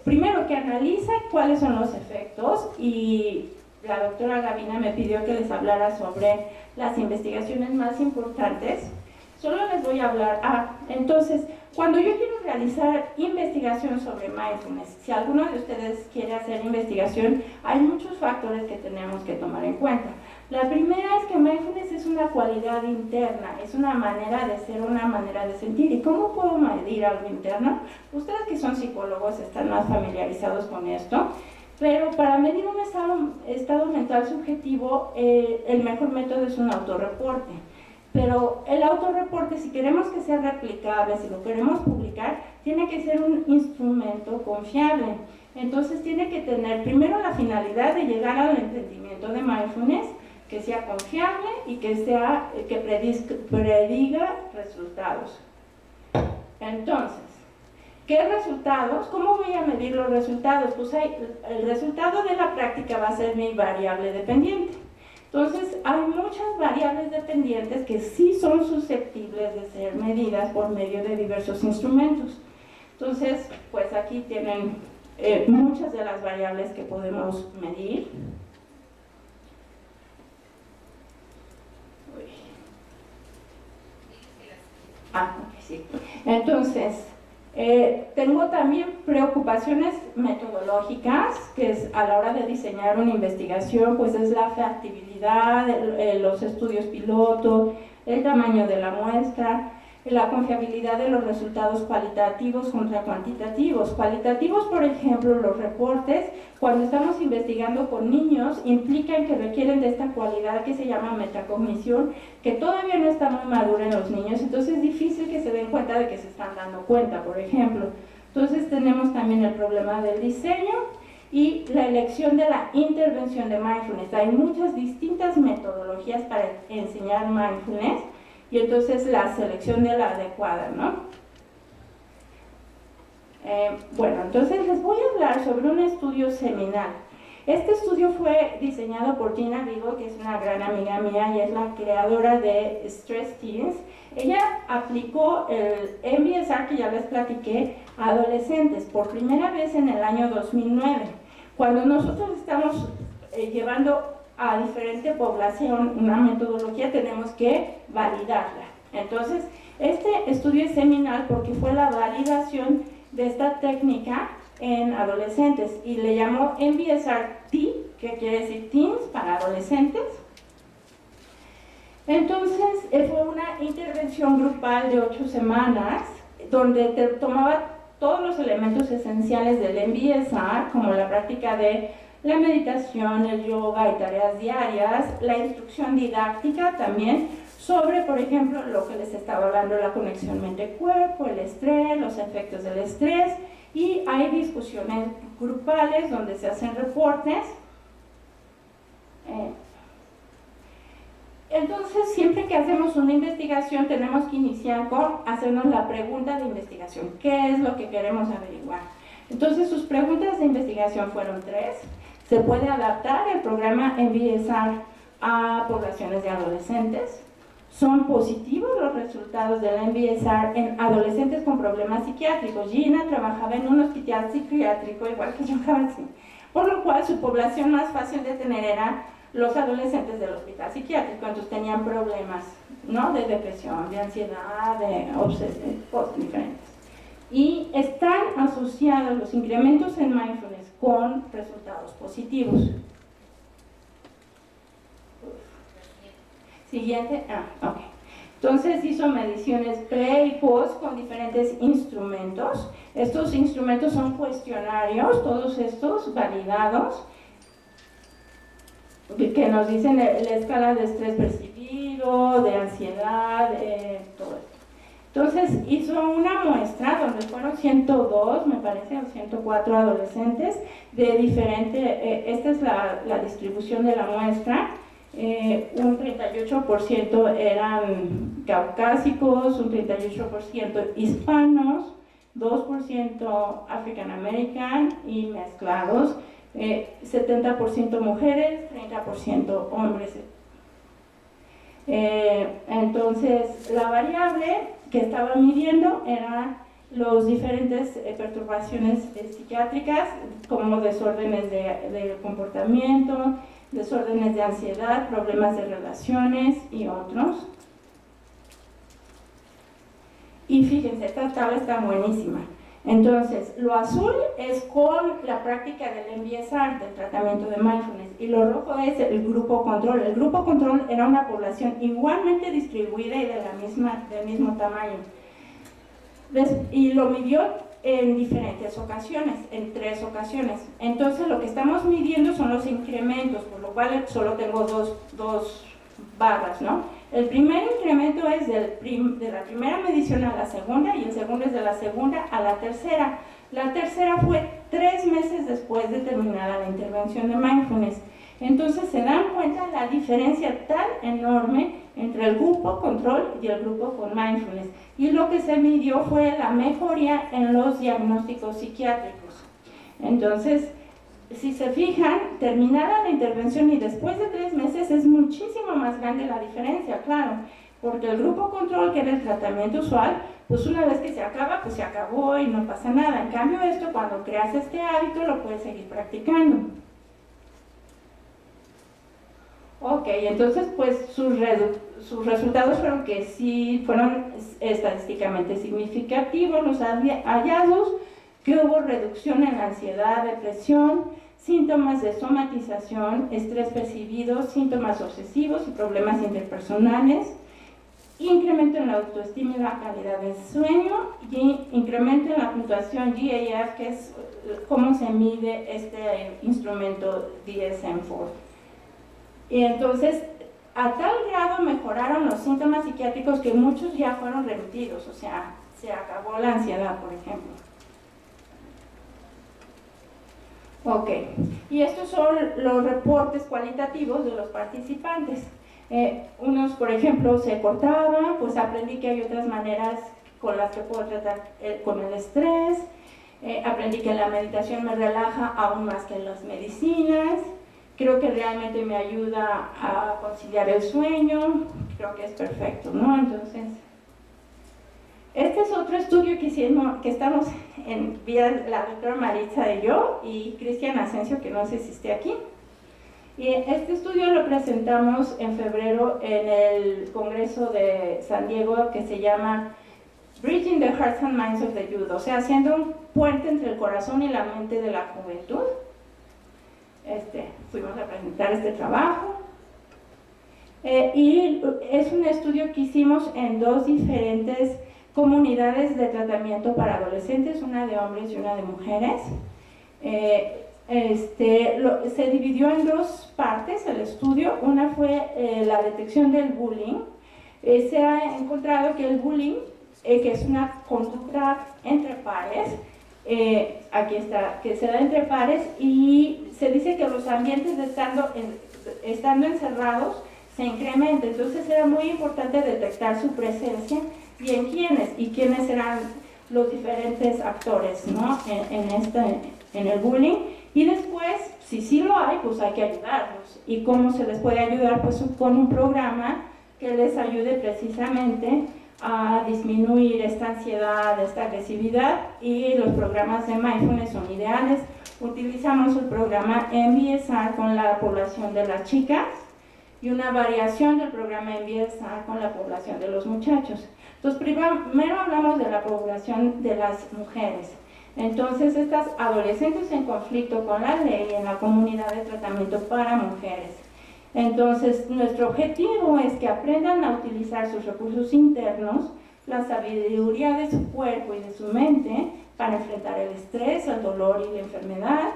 primero que analiza cuáles son los efectos, y la doctora Gavina me pidió que les hablara sobre las investigaciones más importantes. Solo les voy a hablar, entonces, cuando yo quiero realizar investigación sobre mindfulness, si alguno de ustedes quiere hacer investigación, hay muchos factores que tenemos que tomar en cuenta. La primera es que mindfulness es una cualidad interna, es una manera de ser, una manera de sentir. ¿Y cómo puedo medir algo interno? Ustedes que son psicólogos están más familiarizados con esto, pero para medir un estado mental subjetivo, el mejor método es un autorreporte. Pero el autorreporte, si queremos que sea replicable, si lo queremos publicar, tiene que ser un instrumento confiable. Entonces tiene que tener primero la finalidad de llegar al entendimiento de mindfulness, que sea confiable y que prediga resultados. Entonces, ¿qué resultados? ¿Cómo voy a medir los resultados? Pues el resultado de la práctica va a ser mi variable dependiente. Entonces, hay muchas variables dependientes que sí son susceptibles de ser medidas por medio de diversos instrumentos. Entonces, pues aquí tienen muchas de las variables que podemos medir. Ok, sí. Entonces, tengo también preocupaciones metodológicas, que es a la hora de diseñar una investigación, pues es la factibilidad, los estudios piloto, el tamaño de la muestra. la confiabilidad de los resultados cualitativos contra cuantitativos. Cualitativos, por ejemplo, los reportes, cuando estamos investigando con niños, implican que requieren de esta cualidad que se llama metacognición, que todavía no está muy madura en los niños, entonces es difícil que se den cuenta de que se están dando cuenta, por ejemplo. Entonces tenemos también el problema del diseño y la elección de la intervención de mindfulness. Hay muchas distintas metodologías para enseñar mindfulness, y entonces la selección de la adecuada, ¿no? Bueno, entonces les voy a hablar sobre un estudio seminal. Este estudio fue diseñado por Gina Vigo, que es una gran amiga mía y es la creadora de Stress Teens. Ella aplicó el MBSR, que ya les platiqué, a adolescentes por primera vez en el año 2009. Cuando nosotros estamos llevando a diferente población una metodología, tenemos que validarla. Entonces, este estudio es seminal porque fue la validación de esta técnica en adolescentes y le llamó MBSR-T, que quiere decir Teens para adolescentes. Entonces, fue una intervención grupal de 8 semanas donde tomaba todos los elementos esenciales del MBSR, como la práctica de la meditación, el yoga y tareas diarias, la instrucción didáctica también sobre, por ejemplo, lo que les estaba hablando, la conexión mente-cuerpo, el estrés, los efectos del estrés, y hay discusiones grupales donde se hacen reportes. Entonces, siempre que hacemos una investigación tenemos que iniciar con hacernos la pregunta de investigación. ¿Qué es lo que queremos averiguar? Entonces, sus preguntas de investigación fueron 3. ¿Se puede adaptar el programa MBSR a poblaciones de adolescentes? ¿Son positivos los resultados del MBSR en adolescentes con problemas psiquiátricos? Gina trabajaba en un hospital psiquiátrico, igual que yo, por lo cual su población más fácil de tener era los adolescentes del hospital psiquiátrico, entonces tenían problemas, ¿no?, de depresión, de ansiedad, de obsesión, cosas diferentes. Y están asociados los incrementos en mindfulness con resultados positivos. Siguiente, ok. Entonces hizo mediciones pre y post con diferentes instrumentos. Estos instrumentos son cuestionarios, todos estos validados, que nos dicen la escala de estrés percibido, de ansiedad, todo esto. Entonces hizo una muestra donde fueron 102, me parece, o 104 adolescentes de diferente, esta es la distribución de la muestra, un 38% eran caucásicos, un 38% hispanos, 2% African American y mezclados, 70% mujeres, 30% hombres. Entonces la variable que estaba midiendo eran los diferentes perturbaciones psiquiátricas, como desórdenes de comportamiento, desórdenes de ansiedad, problemas de relaciones y otros. Y fíjense, esta tabla está buenísima. Entonces, lo azul es con la práctica del MBSR, del tratamiento de mindfulness, y lo rojo es el grupo control. El grupo control era una población igualmente distribuida y del mismo tamaño. Y lo midió en diferentes ocasiones, en 3 ocasiones. Entonces, lo que estamos midiendo son los incrementos, por lo cual solo tengo dos barras, ¿no? El primer incremento es de la primera medición a la segunda, y el segundo es de la segunda a la tercera. La tercera fue 3 meses después de terminada la intervención de mindfulness. Entonces se dan cuenta la diferencia tan enorme entre el grupo control y el grupo con mindfulness. Y lo que se midió fue la mejoría en los diagnósticos psiquiátricos. Entonces, si se fijan, terminada la intervención y después de 3 meses es muchísimo más grande la diferencia, claro, porque el grupo control, que era el tratamiento usual, pues una vez que se acaba, pues se acabó y no pasa nada. En cambio esto, cuando creas este hábito, lo puedes seguir practicando. Ok, entonces pues sus resultados fueron que sí, fueron estadísticamente significativos los hallazgos, que hubo reducción en la ansiedad, depresión, síntomas de somatización, estrés percibido, síntomas obsesivos y problemas interpersonales. incremento en la autoestima y la calidad del sueño, y incremento en la puntuación GAF, que es cómo se mide este instrumento DSM-4. Y entonces, a tal grado mejoraron los síntomas psiquiátricos que muchos ya fueron remitidos, o sea, se acabó la ansiedad, por ejemplo. Ok, y estos son los reportes cualitativos de los participantes. Unos, por ejemplo, se cortaban, pues aprendí que hay otras maneras con las que puedo tratar con el estrés, aprendí que la meditación me relaja aún más que las medicinas, creo que realmente me ayuda a conciliar el sueño, creo que es perfecto, ¿no? Entonces, este es otro estudio que hicimos, que estamos en vía la doctora Maritza y yo, y Cristian Asensio, que no sé si esté aquí. Y este estudio lo presentamos en febrero en el Congreso de San Diego, que se llama Bridging the Hearts and Minds of the Youth, o sea, haciendo un puente entre el corazón y la mente de la juventud. Fuimos a presentar este trabajo. Y es un estudio que hicimos en dos diferentes comunidades de tratamiento para adolescentes, una de hombres y una de mujeres. Se dividió en dos partes el estudio. Una fue la detección del bullying. Se ha encontrado que el bullying, que es una conducta entre pares, aquí está, que se da entre pares, y se dice que los ambientes estando encerrados se incrementan. Entonces era muy importante detectar su presencia y quiénes eran los diferentes actores, ¿no? en el bullying. Y después, si sí lo hay, pues hay que ayudarlos. ¿Y cómo se les puede ayudar? Pues con un programa que les ayude precisamente a disminuir esta ansiedad, esta agresividad, y los programas de mindfulness son ideales. Utilizamos el programa MBSR con la población de las chicas y una variación del programa MBSR con la población de los muchachos. Entonces, primero hablamos de la población de las mujeres. Entonces, estas adolescentes en conflicto con la ley en la comunidad de tratamiento para mujeres. Entonces, nuestro objetivo es que aprendan a utilizar sus recursos internos, la sabiduría de su cuerpo y de su mente para enfrentar el estrés, el dolor y la enfermedad,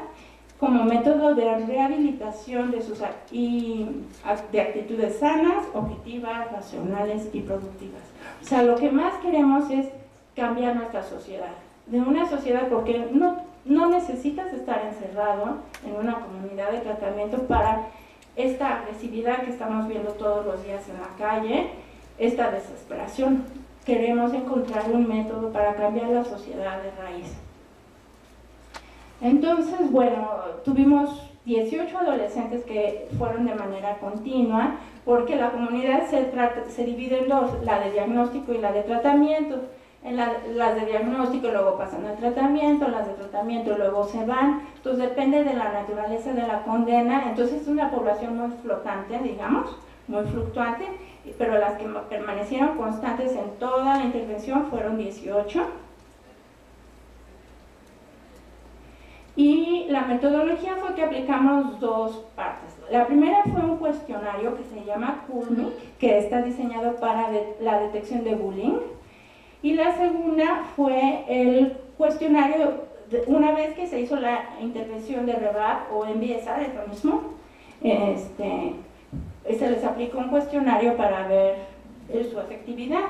como método de rehabilitación de actitudes sanas, objetivas, racionales y productivas. O sea, lo que más queremos es cambiar nuestra sociedad, de una sociedad, porque no necesitas estar encerrado en una comunidad de tratamiento para esta agresividad que estamos viendo todos los días en la calle, esta desesperación. Queremos encontrar un método para cambiar la sociedad de raíz. Entonces, bueno, tuvimos 18 adolescentes que fueron de manera continua, porque la comunidad se divide en dos, la de diagnóstico y la de tratamiento. Las de diagnóstico luego pasan al tratamiento, las de tratamiento luego se van. Entonces depende de la naturaleza de la condena. Entonces es una población muy flotante, digamos, muy fluctuante, pero las que permanecieron constantes en toda la intervención fueron 18. Y la metodología fue que aplicamos dos partes. La primera fue un cuestionario que se llama CULMIC, que está diseñado para la detección de bullying. Y la segunda fue el cuestionario, una vez que se hizo la intervención de REVAP o MBSR, es lo mismo, se les aplicó un cuestionario para ver su efectividad.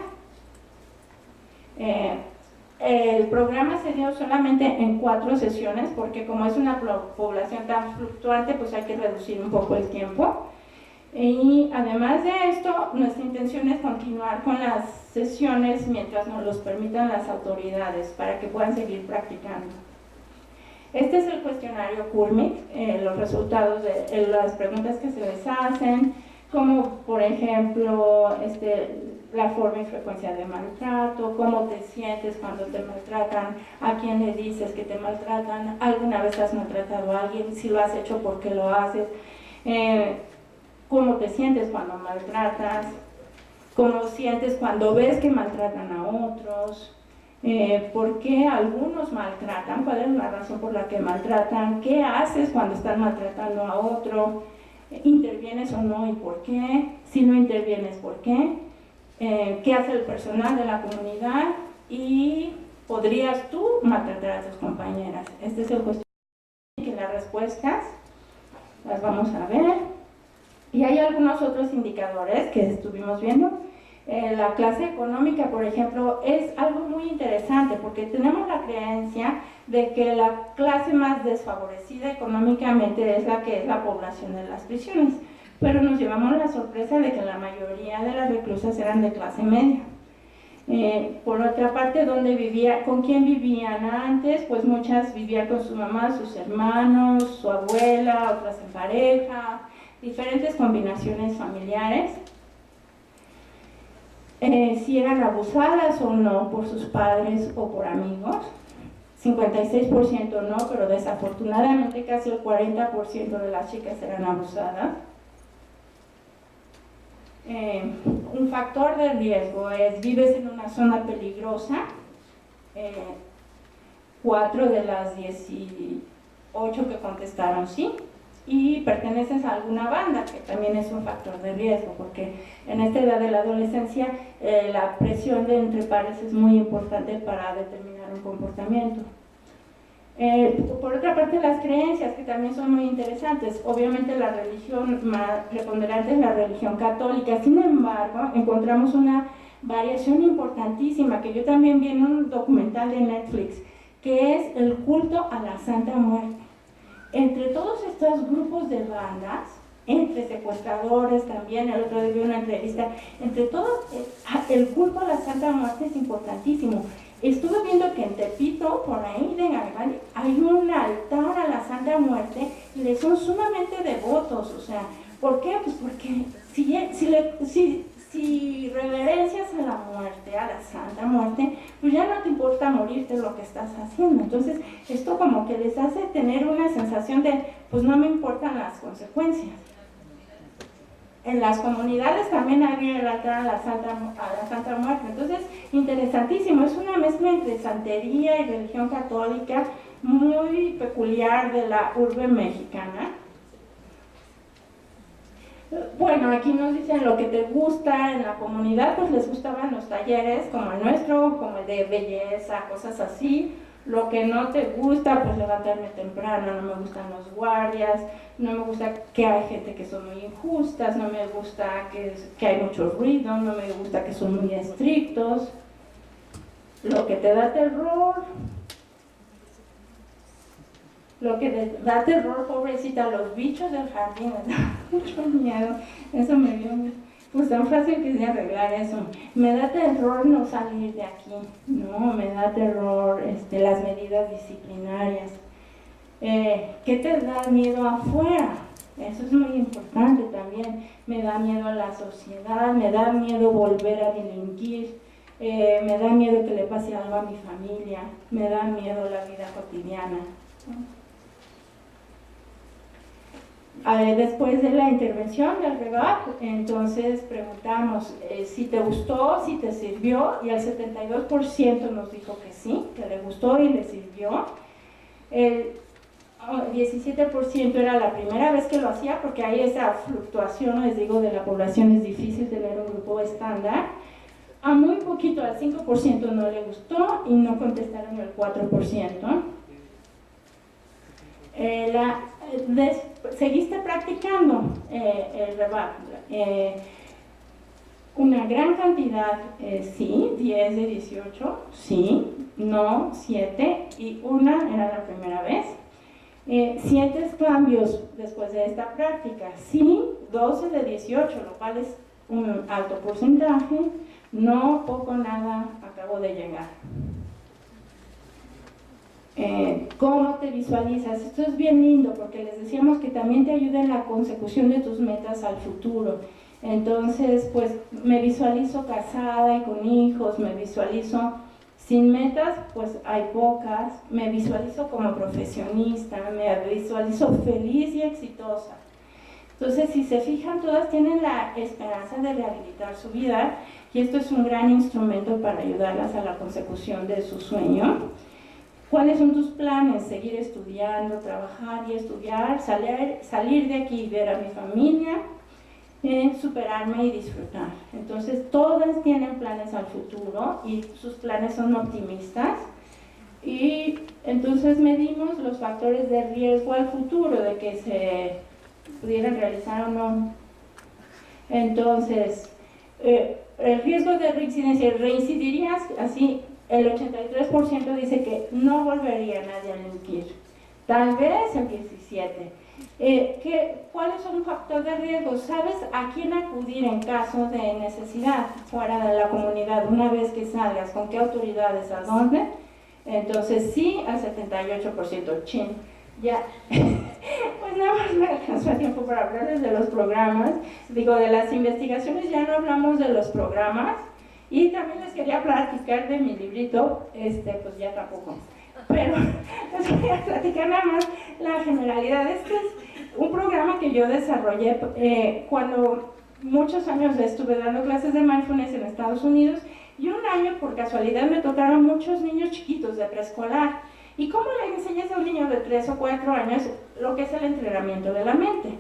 El programa se dio solamente en 4 sesiones, porque como es una población tan fluctuante, pues hay que reducir un poco el tiempo. Y además de esto, nuestra intención es continuar con las sesiones mientras nos los permitan las autoridades, para que puedan seguir practicando. Este es el cuestionario CULMIC, los resultados de las preguntas que se les hacen, como por ejemplo la forma y frecuencia de maltrato, cómo te sientes cuando te maltratan, a quién le dices que te maltratan, alguna vez has maltratado a alguien, si lo has hecho, ¿por qué lo haces? Cómo te sientes cuando maltratas, cómo sientes cuando ves que maltratan a otros, por qué algunos maltratan, cuál es la razón por la que maltratan, qué haces cuando están maltratando a otro, intervienes o no y por qué, si no intervienes, por qué. qué hace el personal de la comunidad y podrías tú maltratar a tus compañeras. Este es el cuestionario que las respuestas las vamos a ver. Y hay algunos otros indicadores que estuvimos viendo. La clase económica, por ejemplo, es algo muy interesante porque tenemos la creencia de que la clase más desfavorecida económicamente es la población de las prisiones, pero nos llevamos la sorpresa de que la mayoría de las reclusas eran de clase media. Por otra parte, ¿con quién vivían antes? Pues muchas vivían con su mamá, sus hermanos, su abuela, otras en pareja, diferentes combinaciones familiares. Si eran abusadas o no por sus padres o por amigos. 56% no, pero desafortunadamente casi el 40% de las chicas eran abusadas. Un factor de riesgo es: vives en una zona peligrosa. 4 de las 18 que contestaron sí. Y perteneces a alguna banda, que también es un factor de riesgo, porque en esta edad de la adolescencia la presión de entre pares es muy importante para determinar un comportamiento. Por otra parte, las creencias, que también son muy interesantes. Obviamente la religión más preponderante es la religión católica. Sin embargo, encontramos una variación importantísima que yo también vi en un documental de Netflix, que es el culto a la Santa Muerte. Entre todos estos grupos de bandas, entre secuestradores también, el otro día vi una entrevista, entre todos, el culto a la Santa Muerte es importantísimo. Estuve viendo que en Tepito, por ahí de Garibaldi, hay un altar a la Santa Muerte y le son sumamente devotos. O sea, ¿por qué? Pues porque si reverencias a la muerte, a la Santa Muerte, pues ya no te importa morirte lo que estás haciendo. Entonces, esto como que les hace tener una sensación de, pues no me importan las consecuencias. En las comunidades también había el altar a la Santa Muerte. Entonces, interesantísimo, es una mezcla entre santería y religión católica muy peculiar de la urbe mexicana. Bueno, aquí nos dicen lo que te gusta en la comunidad. Pues les gustaban los talleres como el nuestro, como el de belleza, cosas así. Lo que no te gusta, pues levantarme temprano, no me gustan los guardias, no me gusta que hay gente que son muy injustas, no me gusta que hay mucho ruido, no me gusta que son muy estrictos. Lo que te da terror, pobrecita, los bichos del jardín, me da mucho miedo. Eso me dio, pues tan fácil que sea arreglar eso. Me da terror no salir de aquí, no, me da terror las medidas disciplinarias. ¿Qué te da miedo afuera? Eso es muy importante también. Me da miedo la sociedad, me da miedo volver a delinquir, me da miedo que le pase algo a mi familia, me da miedo la vida cotidiana. Después de la intervención del REVAP, entonces preguntamos si te gustó, si te sirvió, y el 72% nos dijo que sí, que le gustó y le sirvió. El 17% era la primera vez que lo hacía, porque hay esa fluctuación, les digo, de la población, es difícil tener un grupo estándar. A muy poquito, al 5% no le gustó y no contestaron el 4%. ¿Seguiste practicando el REVAP? Una gran cantidad, sí, 10 de 18, sí, no, 7, y una era la primera vez. ¿Sientes cambios después de esta práctica? Sí, 12 de 18, lo cual es un alto porcentaje. No, poco, nada, acabo de llegar. ¿Cómo te visualizas? Esto es bien lindo porque les decíamos que también te ayuda en la consecución de tus metas al futuro. Entonces, pues me visualizo casada y con hijos, me visualizo sin metas, pues hay pocas, me visualizo como profesionista, me visualizo feliz y exitosa. Entonces, si se fijan, todas tienen la esperanza de rehabilitar su vida y esto es un gran instrumento para ayudarlas a la consecución de su sueño. ¿Cuáles son tus planes? Seguir estudiando, trabajar y estudiar, salir de aquí y ver a mi familia. superarme y disfrutar. Entonces todas tienen planes al futuro y sus planes son optimistas, y entonces medimos los factores de riesgo al futuro de que se pudieran realizar o no. Entonces el riesgo de reincidencia, reincidirías así, el 83% dice que no volvería nadie a delinquir, tal vez el 17%. ¿Cuáles son un factor de riesgo? ¿Sabes a quién acudir en caso de necesidad fuera de la comunidad? Una vez que salgas, ¿con qué autoridades? ¿A dónde? Entonces sí, al 78%. Chin, ya. Pues nada más me alcanzó el tiempo para hablarles de los programas. Digo, de las investigaciones ya no hablamos de los programas. Y también les quería platicar de mi librito, pues ya tampoco. Pero les voy a platicar nada más la generalidad. Este es un programa que yo desarrollé cuando muchos años estuve dando clases de mindfulness en Estados Unidos, y un año por casualidad me tocaron muchos niños chiquitos de preescolar. ¿Y cómo le enseñas a un niño de 3 o 4 años lo que es el entrenamiento de la mente?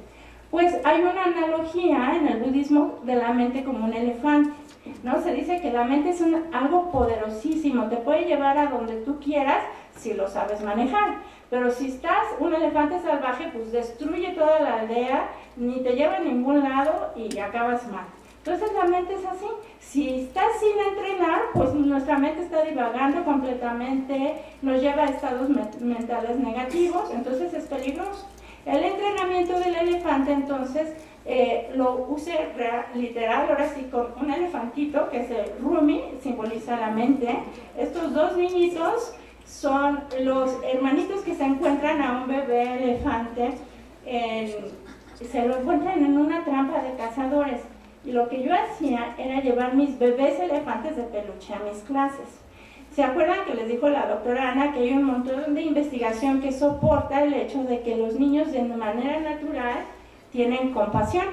Pues hay una analogía en el budismo de la mente como un elefante, ¿no? Se dice que la mente es algo poderosísimo, te puede llevar a donde tú quieras si lo sabes manejar, pero si estás un elefante salvaje, pues destruye toda la aldea, ni te lleva a ningún lado y acabas mal. Entonces la mente es así, si estás sin entrenar, pues nuestra mente está divagando completamente, nos lleva a estados mentales negativos, entonces es peligroso. El entrenamiento del elefante, entonces, lo usé literal, ahora sí, con un elefantito, que es el Rumi, simboliza la mente. Estos dos niñitos son los hermanitos que se encuentran a un bebé elefante, se lo encuentran en una trampa de cazadores. Y lo que yo hacía era llevar mis bebés elefantes de peluche a mis clases. ¿Se acuerdan que les dijo la doctora Ana que hay un montón de investigación que soporta el hecho de que los niños de manera natural tienen compasión?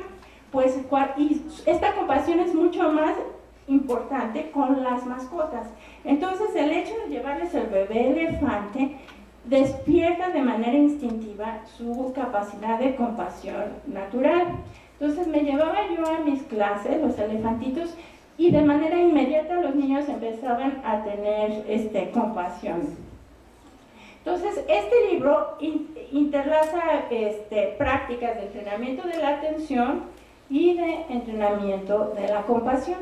Pues, y esta compasión es mucho más importante con las mascotas. Entonces el hecho de llevarles el bebé elefante despierta de manera instintiva su capacidad de compasión natural. Entonces me llevaba yo a mis clases, los elefantitos, y de manera inmediata los niños empezaban a tener compasión. Entonces, este libro interlaza prácticas de entrenamiento de la atención y de entrenamiento de la compasión.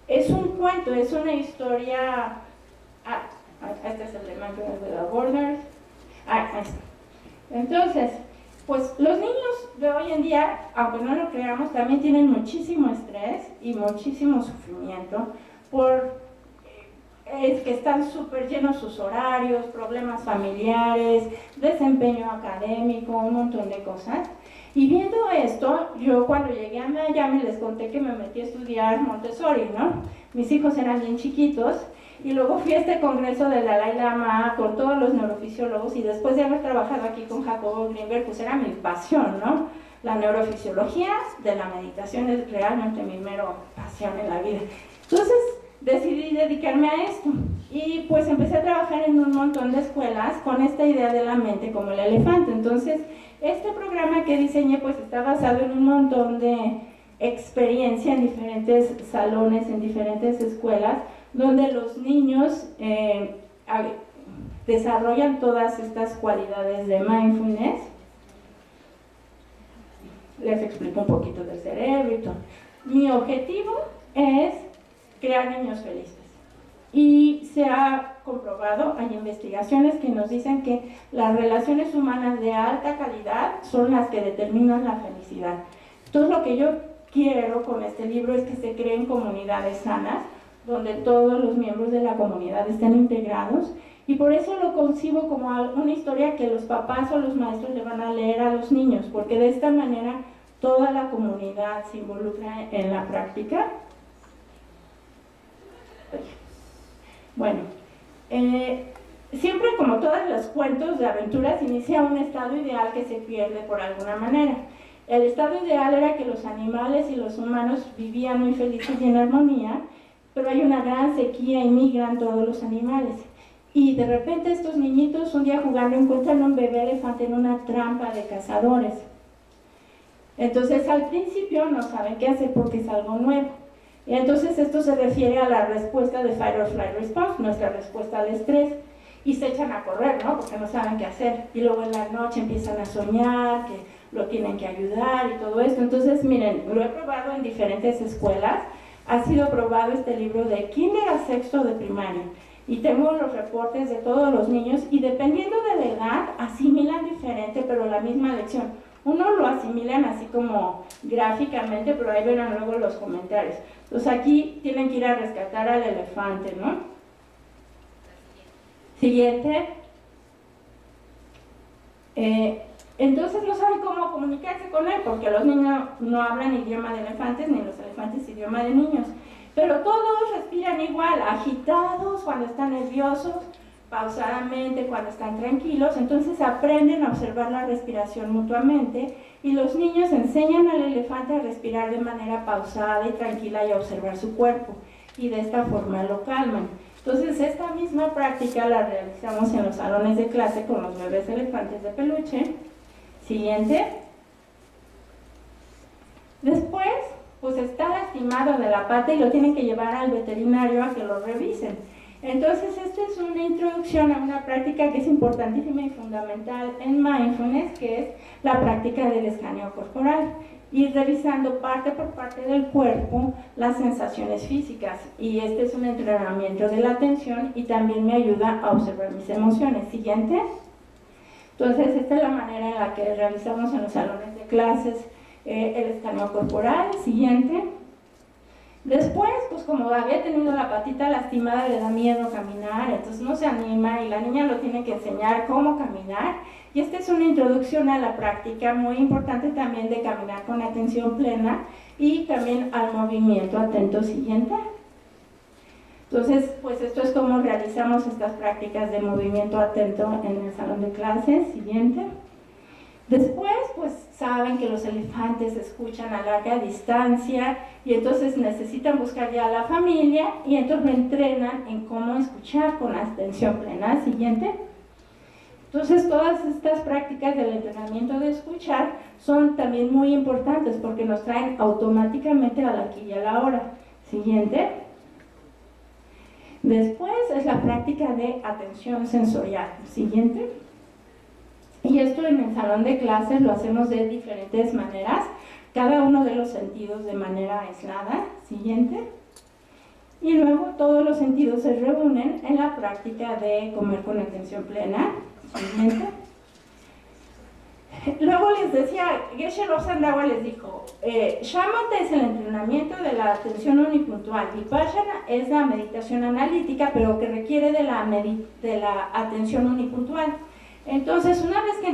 Es un cuento, es una historia. Este es el de Mindfulness Without Borders. Ahí está. Entonces, pues los niños de hoy en día, aunque no lo creamos, también tienen muchísimo estrés y muchísimo sufrimiento es que están súper llenos sus horarios, problemas familiares, desempeño académico, un montón de cosas. Y viendo esto, yo cuando llegué a Miami les conté que me metí a estudiar Montessori, ¿no? Mis hijos eran bien chiquitos. Y luego fui a este congreso del Dalai Lama con todos los neurofisiólogos, y después de haber trabajado aquí con Jacobo Greenberg, pues era mi pasión, ¿no? La neurofisiología de la meditación es realmente mi mero pasión en la vida. Entonces decidí dedicarme a esto y pues empecé a trabajar en un montón de escuelas con esta idea de la mente como el elefante. Entonces este programa que diseñé pues está basado en un montón de experiencia en diferentes salones, en diferentes escuelas, donde los niños desarrollan todas estas cualidades de mindfulness. Les explico un poquito del cerebro y todo. Mi objetivo es crear niños felices. Y se ha comprobado, hay investigaciones que nos dicen que las relaciones humanas de alta calidad son las que determinan la felicidad. Entonces lo que yo quiero con este libro es que se creen comunidades sanas, donde todos los miembros de la comunidad estén integrados, y por eso lo concibo como una historia que los papás o los maestros le van a leer a los niños, porque de esta manera toda la comunidad se involucra en la práctica. Bueno, siempre, como todos los cuentos de aventuras, inicia un estado ideal que se pierde por alguna manera. El estado ideal era que los animales y los humanos vivían muy felices y en armonía, pero hay una gran sequía y migran todos los animales. Y de repente estos niñitos un día jugando encuentran un bebé elefante en una trampa de cazadores. Entonces al principio no saben qué hacer porque es algo nuevo. Y entonces esto se refiere a la respuesta de Fight or Flight Response, nuestra respuesta al estrés. Y se echan a correr, ¿no? Porque no saben qué hacer. Y luego en la noche empiezan a soñar que lo tienen que ayudar y todo esto. Entonces, miren, lo he probado en diferentes escuelas. Ha sido probado este libro de kinder a sexto de primaria. Y tengo los reportes de todos los niños y dependiendo de la edad, asimilan diferente, pero la misma lección. Uno lo asimilan así como gráficamente, pero ahí verán luego los comentarios. Entonces aquí tienen que ir a rescatar al elefante, ¿no? Siguiente. Entonces no saben cómo comunicarse con él, porque los niños no hablan idioma de elefantes, ni los elefantes idioma de niños. Pero todos respiran igual, agitados cuando están nerviosos, pausadamente cuando están tranquilos. Entonces aprenden a observar la respiración mutuamente y los niños enseñan al elefante a respirar de manera pausada y tranquila y a observar su cuerpo. Y de esta forma lo calman. Entonces esta misma práctica la realizamos en los salones de clase con los bebés elefantes de peluche. Siguiente. Después, pues está lastimado de la pata y lo tienen que llevar al veterinario a que lo revisen. Entonces esta es una introducción a una práctica que es importantísima y fundamental en mindfulness, que es la práctica del escaneo corporal. Ir revisando parte por parte del cuerpo las sensaciones físicas, y este es un entrenamiento de la atención y también me ayuda a observar mis emociones. Siguiente. Entonces esta es la manera en la que realizamos en los salones de clases el escaneo corporal. Siguiente. Después, pues como había tenido la patita lastimada, le da miedo caminar, entonces no se anima y la niña lo tiene que enseñar cómo caminar. Y esta es una introducción a la práctica muy importante también de caminar con atención plena y también al movimiento atento. Siguiente. Entonces, pues esto es como realizamos estas prácticas de movimiento atento en el salón de clases. Siguiente. Después, pues saben que los elefantes escuchan a larga distancia y entonces necesitan buscar ya a la familia y entonces lo entrenan en cómo escuchar con atención plena. Siguiente. Entonces todas estas prácticas del entrenamiento de escuchar son también muy importantes porque nos traen automáticamente al aquí y a la hora. Siguiente. Después es la práctica de atención sensorial. Siguiente. Y esto en el salón de clases lo hacemos de diferentes maneras, cada uno de los sentidos de manera aislada. Siguiente. Y luego todos los sentidos se reúnen en la práctica de comer con atención plena. Siguiente. Luego les decía, Geshe Roshandawa les dijo, Shamatha es el entrenamiento de la atención unipuntual, Vipassana es la meditación analítica, pero que requiere de la atención unipuntual. Entonces, una vez que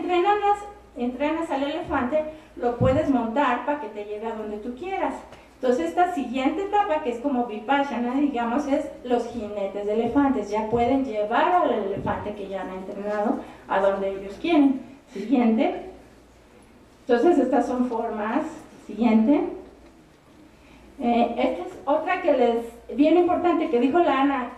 entrenas al elefante, lo puedes montar para que te lleve a donde tú quieras. Entonces, esta siguiente etapa, que es como Vipassana, digamos, es los jinetes de elefantes. Ya pueden llevar al elefante que ya han entrenado a donde ellos quieren. Siguiente. Entonces, estas son formas. Siguiente. Esta es otra que bien importante, que dijo la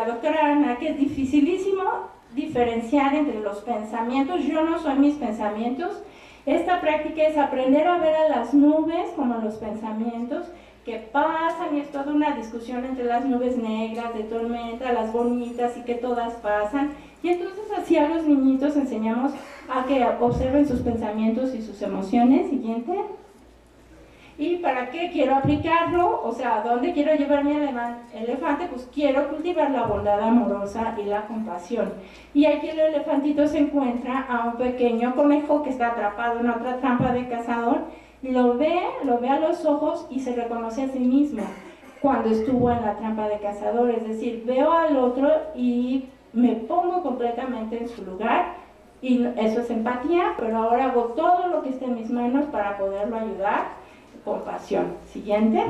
doctora Ana, que es dificilísimo diferenciar entre los pensamientos. Yo no soy mis pensamientos. Esta práctica es aprender a ver a las nubes como los pensamientos que pasan, y es toda una discusión entre las nubes negras de tormenta, las bonitas y que todas pasan. Y entonces así a los niñitos enseñamos a que observen sus pensamientos y sus emociones. Siguiente. ¿Y para qué quiero aplicarlo? O sea, ¿a dónde quiero llevar mi elefante? Pues quiero cultivar la bondad amorosa y la compasión. Y aquí el elefantito se encuentra a un pequeño conejo que está atrapado en otra trampa de cazador, y lo ve a los ojos y se reconoce a sí mismo cuando estuvo en la trampa de cazador. Es decir, veo al otro y me pongo completamente en su lugar, y eso es empatía, pero ahora hago todo lo que esté en mis manos para poderlo ayudar. Compasión. Siguiente.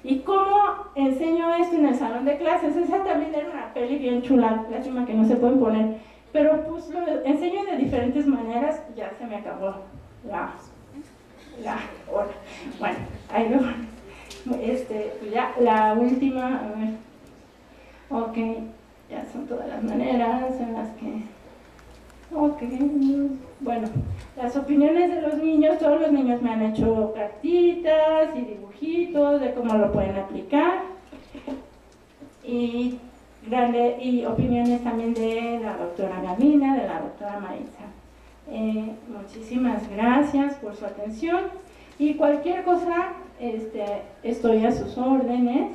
¿Y cómo enseño esto en el salón de clases? Esa también era una peli bien chula, lástima que no se pueden poner, pero pues lo enseño de diferentes maneras. Ya se me acabó la hora. Bueno, ahí lo ya la última, a ver. Ok, ya son todas las maneras en las que Ok, bueno, las opiniones de los niños, todos los niños me han hecho cartitas y dibujitos de cómo lo pueden aplicar y opiniones también de la doctora Gavina, de la doctora Maritza. Muchísimas gracias por su atención y cualquier cosa estoy a sus órdenes.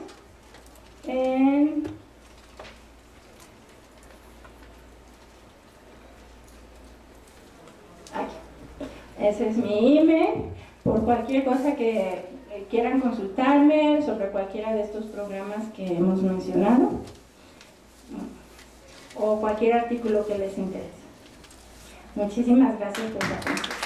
Ese es mi email, por cualquier cosa que quieran consultarme sobre cualquiera de estos programas que hemos mencionado o cualquier artículo que les interese. Muchísimas gracias por la atención.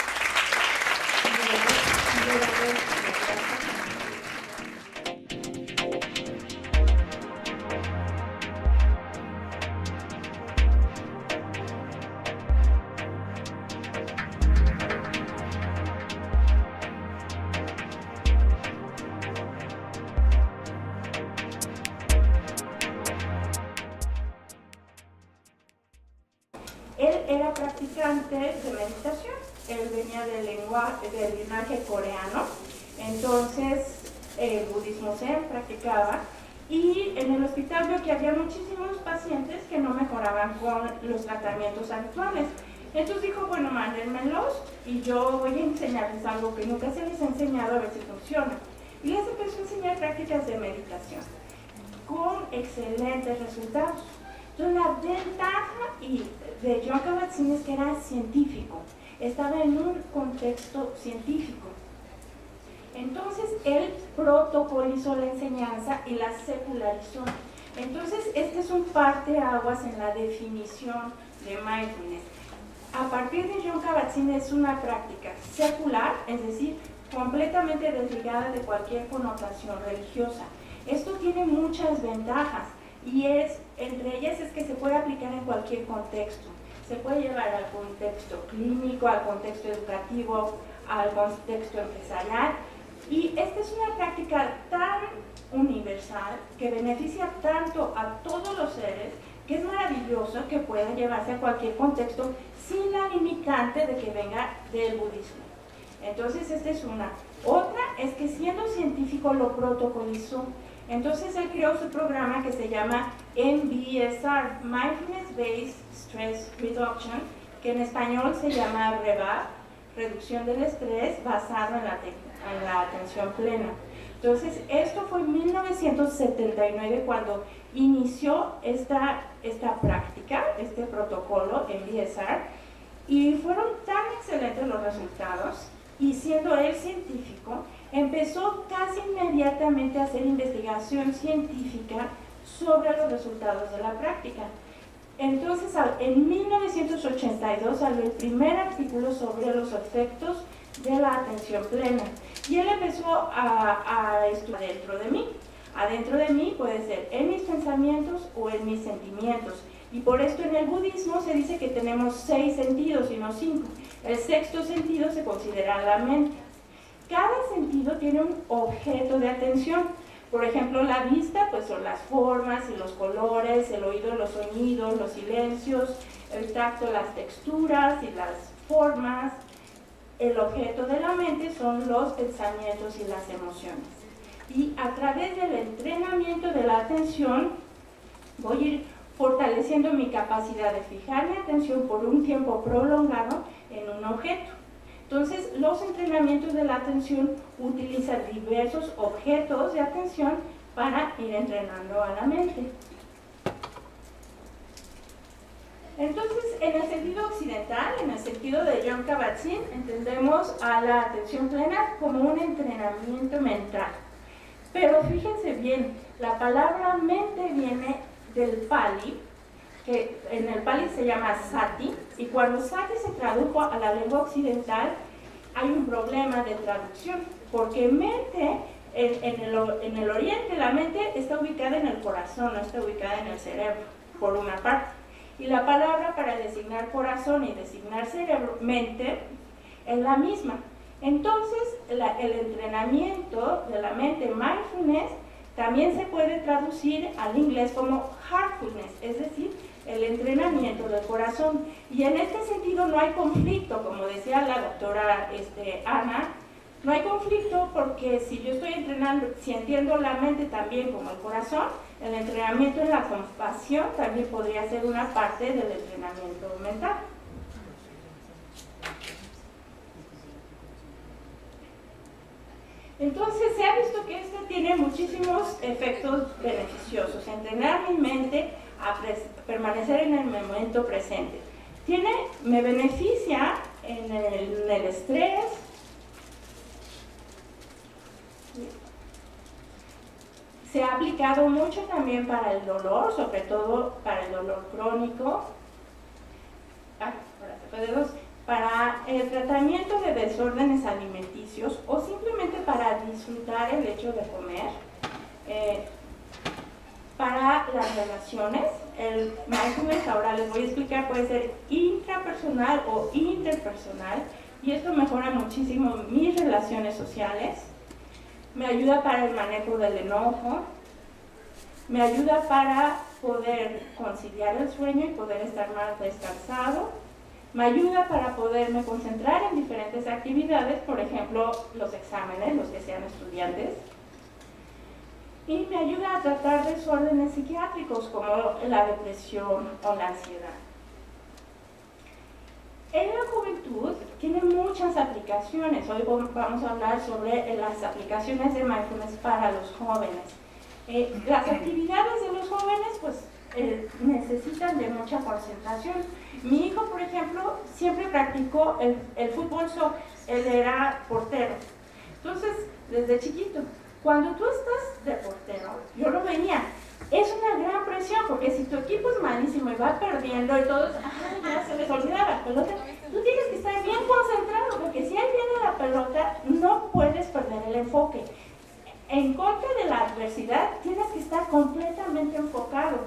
Él era practicante de meditación, él venía del linaje coreano, entonces el budismo zen practicaba y en el hospital vio que había muchísimos pacientes que no mejoraban con los tratamientos actuales. Entonces dijo, bueno, mándenmelos y yo voy a enseñarles algo que nunca se les ha enseñado a ver si funciona. Y les empezó a enseñar prácticas de meditación con excelentes resultados. Entonces la ventaja de Jon Kabat-Zinn es que era científico, estaba en un contexto científico. Entonces él protocolizó la enseñanza y la secularizó. Entonces este es un parteaguas en la definición de mindfulness. A partir de Jon Kabat-Zinn es una práctica secular, es decir, completamente desligada de cualquier connotación religiosa. Esto tiene muchas ventajas. Y entre ellas es que se puede aplicar en cualquier contexto. Se puede llevar al contexto clínico, al contexto educativo, al contexto empresarial. Y esta es una práctica tan universal que beneficia tanto a todos los seres que es maravilloso que pueda llevarse a cualquier contexto sin la limitante de que venga del budismo. Entonces esta es una. Otra es que siendo científico lo protocolizó. Entonces él creó su programa que se llama MBSR, Mindfulness Based Stress Reduction, que en español se llama REBAP, Reducción del Estrés basado en la atención plena. Entonces esto fue en 1979 cuando inició esta práctica, este protocolo MBSR, y fueron tan excelentes los resultados, y siendo él científico, empezó casi inmediatamente a hacer investigación científica sobre los resultados de la práctica. Entonces, en 1982 salió el primer artículo sobre los efectos de la atención plena. Y él empezó a estudiar dentro de mí. Adentro de mí puede ser en mis pensamientos o en mis sentimientos. Y por esto en el budismo se dice que tenemos 6 sentidos y no 5. El sexto sentido se considera la mente. Cada sentido tiene un objeto de atención. Por ejemplo, la vista pues son las formas y los colores, el oído los sonidos, los silencios, el tacto las texturas y las formas. El objeto de la mente son los pensamientos y las emociones. Y a través del entrenamiento de la atención voy a ir fortaleciendo mi capacidad de fijar mi atención por un tiempo prolongado en un objeto. Entonces, los entrenamientos de la atención utilizan diversos objetos de atención para ir entrenando a la mente. Entonces, en el sentido occidental, en el sentido de Jon Kabat-Zinn, entendemos a la atención plena como un entrenamiento mental. Pero fíjense bien, la palabra mente viene del Pali, que en el Pali se llama Sati, y cuando Sati se tradujo a la lengua occidental, hay un problema de traducción, porque mente, en el oriente, la mente está ubicada en el corazón, no está ubicada en el cerebro, por una parte. Y la palabra para designar corazón y designar cerebro, mente, es la misma. Entonces, el entrenamiento de la mente, mindfulness, también se puede traducir al inglés como heartfulness, es decir, el entrenamiento del corazón. Y en este sentido no hay conflicto, como decía la doctora Ana, no hay conflicto porque si yo estoy entrenando, si entiendo la mente también como el corazón, el entrenamiento en la compasión también podría ser una parte del entrenamiento mental. Entonces se ha visto que esto tiene muchísimos efectos beneficiosos. Entrenar mi mente a permanecer en el momento presente. Me beneficia en el estrés, se ha aplicado mucho también para el dolor, sobre todo para el dolor crónico, para el tratamiento de desórdenes alimenticios o simplemente para disfrutar el hecho de comer, para las relaciones. El mindfulness, ahora les voy a explicar, puede ser intrapersonal o interpersonal, y esto mejora muchísimo mis relaciones sociales. Me ayuda para el manejo del enojo, me ayuda para poder conciliar el sueño y poder estar más descansado, me ayuda para poderme concentrar en diferentes actividades, por ejemplo, los exámenes, los que sean estudiantes, y me ayuda a tratar desórdenes psiquiátricos como la depresión o la ansiedad. En la juventud tiene muchas aplicaciones. Hoy vamos a hablar sobre las aplicaciones de mindfulness para los jóvenes. Las actividades de los jóvenes pues necesitan de mucha concentración. Mi hijo, por ejemplo, siempre practicó el fútbol soccer. Él era portero. Entonces, desde chiquito, cuando tú estás de portero, yo lo veía, es una gran presión, porque si tu equipo es malísimo y va perdiendo y todos, ya se les olvida la pelota, tú tienes que estar bien concentrado, porque si ahí viene la pelota, no puedes perder el enfoque. En contra de la adversidad, tienes que estar completamente enfocado.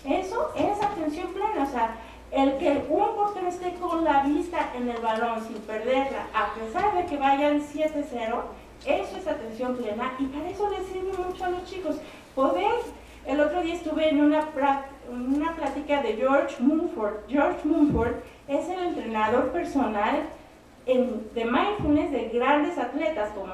Eso es atención plena, o sea, el que un portero esté con la vista en el balón sin perderla, a pesar de que vayan 7-0, eso es atención plena, y para eso les sirve mucho a los chicos. El otro día estuve en una plática de George Mumford. George Mumford es el entrenador personal de mindfulness de grandes atletas como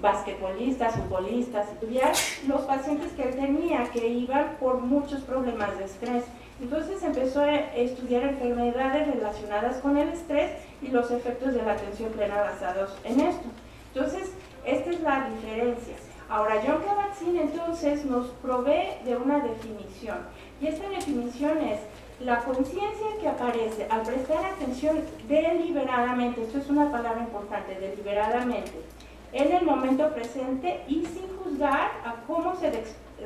basquetbolistas, futbolistas, estudiar los pacientes que él tenía, que iban por muchos problemas de estrés. Entonces empezó a estudiar enfermedades relacionadas con el estrés y los efectos de la atención plena basados en esto. Entonces, esta es la diferencia. Ahora, Jon Kabat-Zinn entonces nos provee de una definición, y esta definición es la conciencia que aparece al prestar atención deliberadamente, esto es una palabra importante, deliberadamente, en el momento presente y sin juzgar a cómo se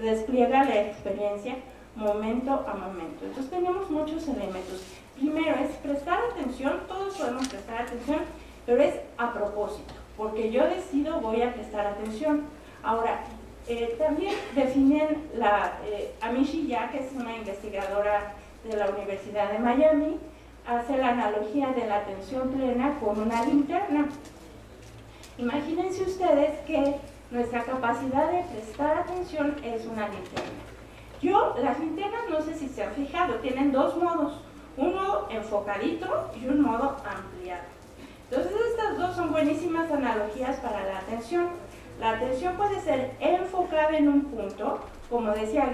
despliega la experiencia momento a momento. Entonces tenemos muchos elementos. Primero es prestar atención, todos podemos prestar atención, pero es a propósito, porque yo decido voy a prestar atención. Ahora, también definen Amishi Ya, que es una investigadora de la Universidad de Miami, hace la analogía de la atención plena con una linterna. Imagínense ustedes que nuestra capacidad de prestar atención es una linterna. Las linternas, no sé si se han fijado, tienen dos modos, un modo enfocadito y un modo ampliado. Entonces estas dos son buenísimas analogías para la atención. La atención puede ser enfocada en un punto, como decía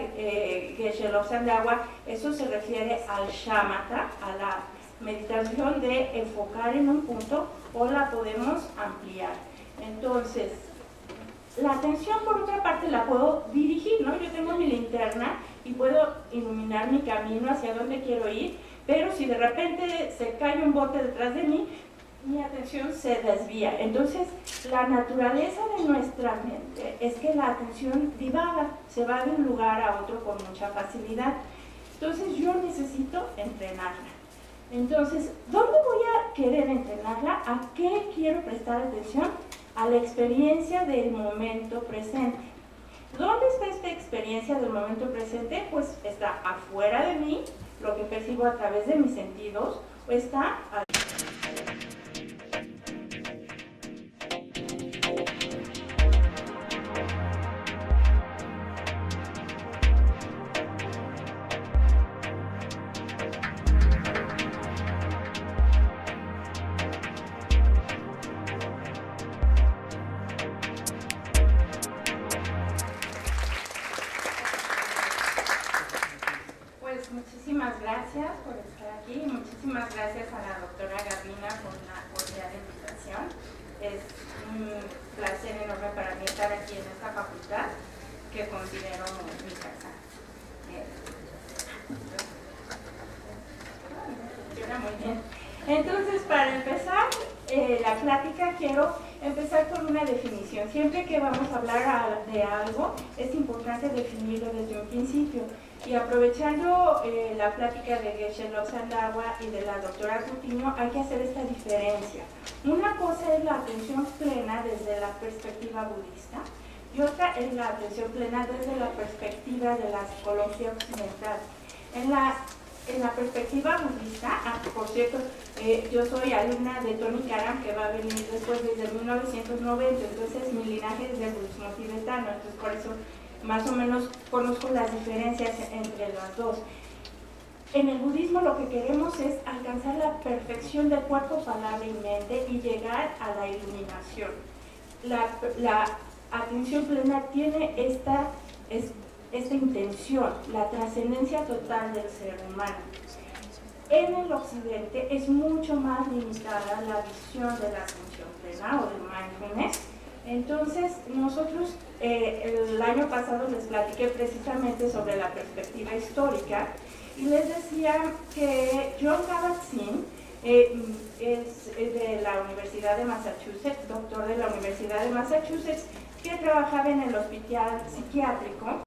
Geshe-Lobsang de Agua, eso se refiere al shamatha, a la meditación de enfocar en un punto, o la podemos ampliar. Entonces, la atención, por otra parte, la puedo dirigir, ¿no? Yo tengo mi linterna y puedo iluminar mi camino hacia donde quiero ir, pero si de repente se cae un bote detrás de mí, mi atención se desvía. Entonces, la naturaleza de nuestra mente es que la atención divaga, se va de un lugar a otro con mucha facilidad. Entonces, yo necesito entrenarla. Entonces, ¿dónde voy a querer entrenarla? ¿A qué quiero prestar atención? A la experiencia del momento presente. ¿Dónde está esta experiencia del momento presente? Pues está afuera de mí, lo que percibo a través de mis sentidos, o está muchísimas gracias por estar aquí. Muchísimas gracias a la doctora Gavina por la cordial invitación. Es un placer enorme para mí estar aquí en esta facultad que considero mi casa. Funciona muy bien. Entonces, para empezar la plática, quiero empezar con una definición. Siempre que vamos a hablar de algo, es importante definirlo desde un principio. Y aprovechando la plática de Geshe Lobsang-Dawa y de la doctora Coutinho, hay que hacer esta diferencia. Una cosa es la atención plena desde la perspectiva budista y otra es la atención plena desde la perspectiva de la psicología occidental. En la perspectiva budista, por cierto, yo soy alumna de Tony Karam, que va a venir después desde 1990, entonces mi linaje es del budismo tibetano, entonces por eso más o menos conozco las diferencias entre las dos. En el budismo lo que queremos es alcanzar la perfección de cuerpo, palabra y mente y llegar a la iluminación. La atención plena tiene esta intención, la trascendencia total del ser humano. En el occidente es mucho más limitada la visión de la atención plena o de mindfulness. Entonces, nosotros el año pasado les platiqué precisamente sobre la perspectiva histórica y les decía que John Kabat-Zinn es de la Universidad de Massachusetts, doctor de la Universidad de Massachusetts, que trabajaba en el hospital psiquiátrico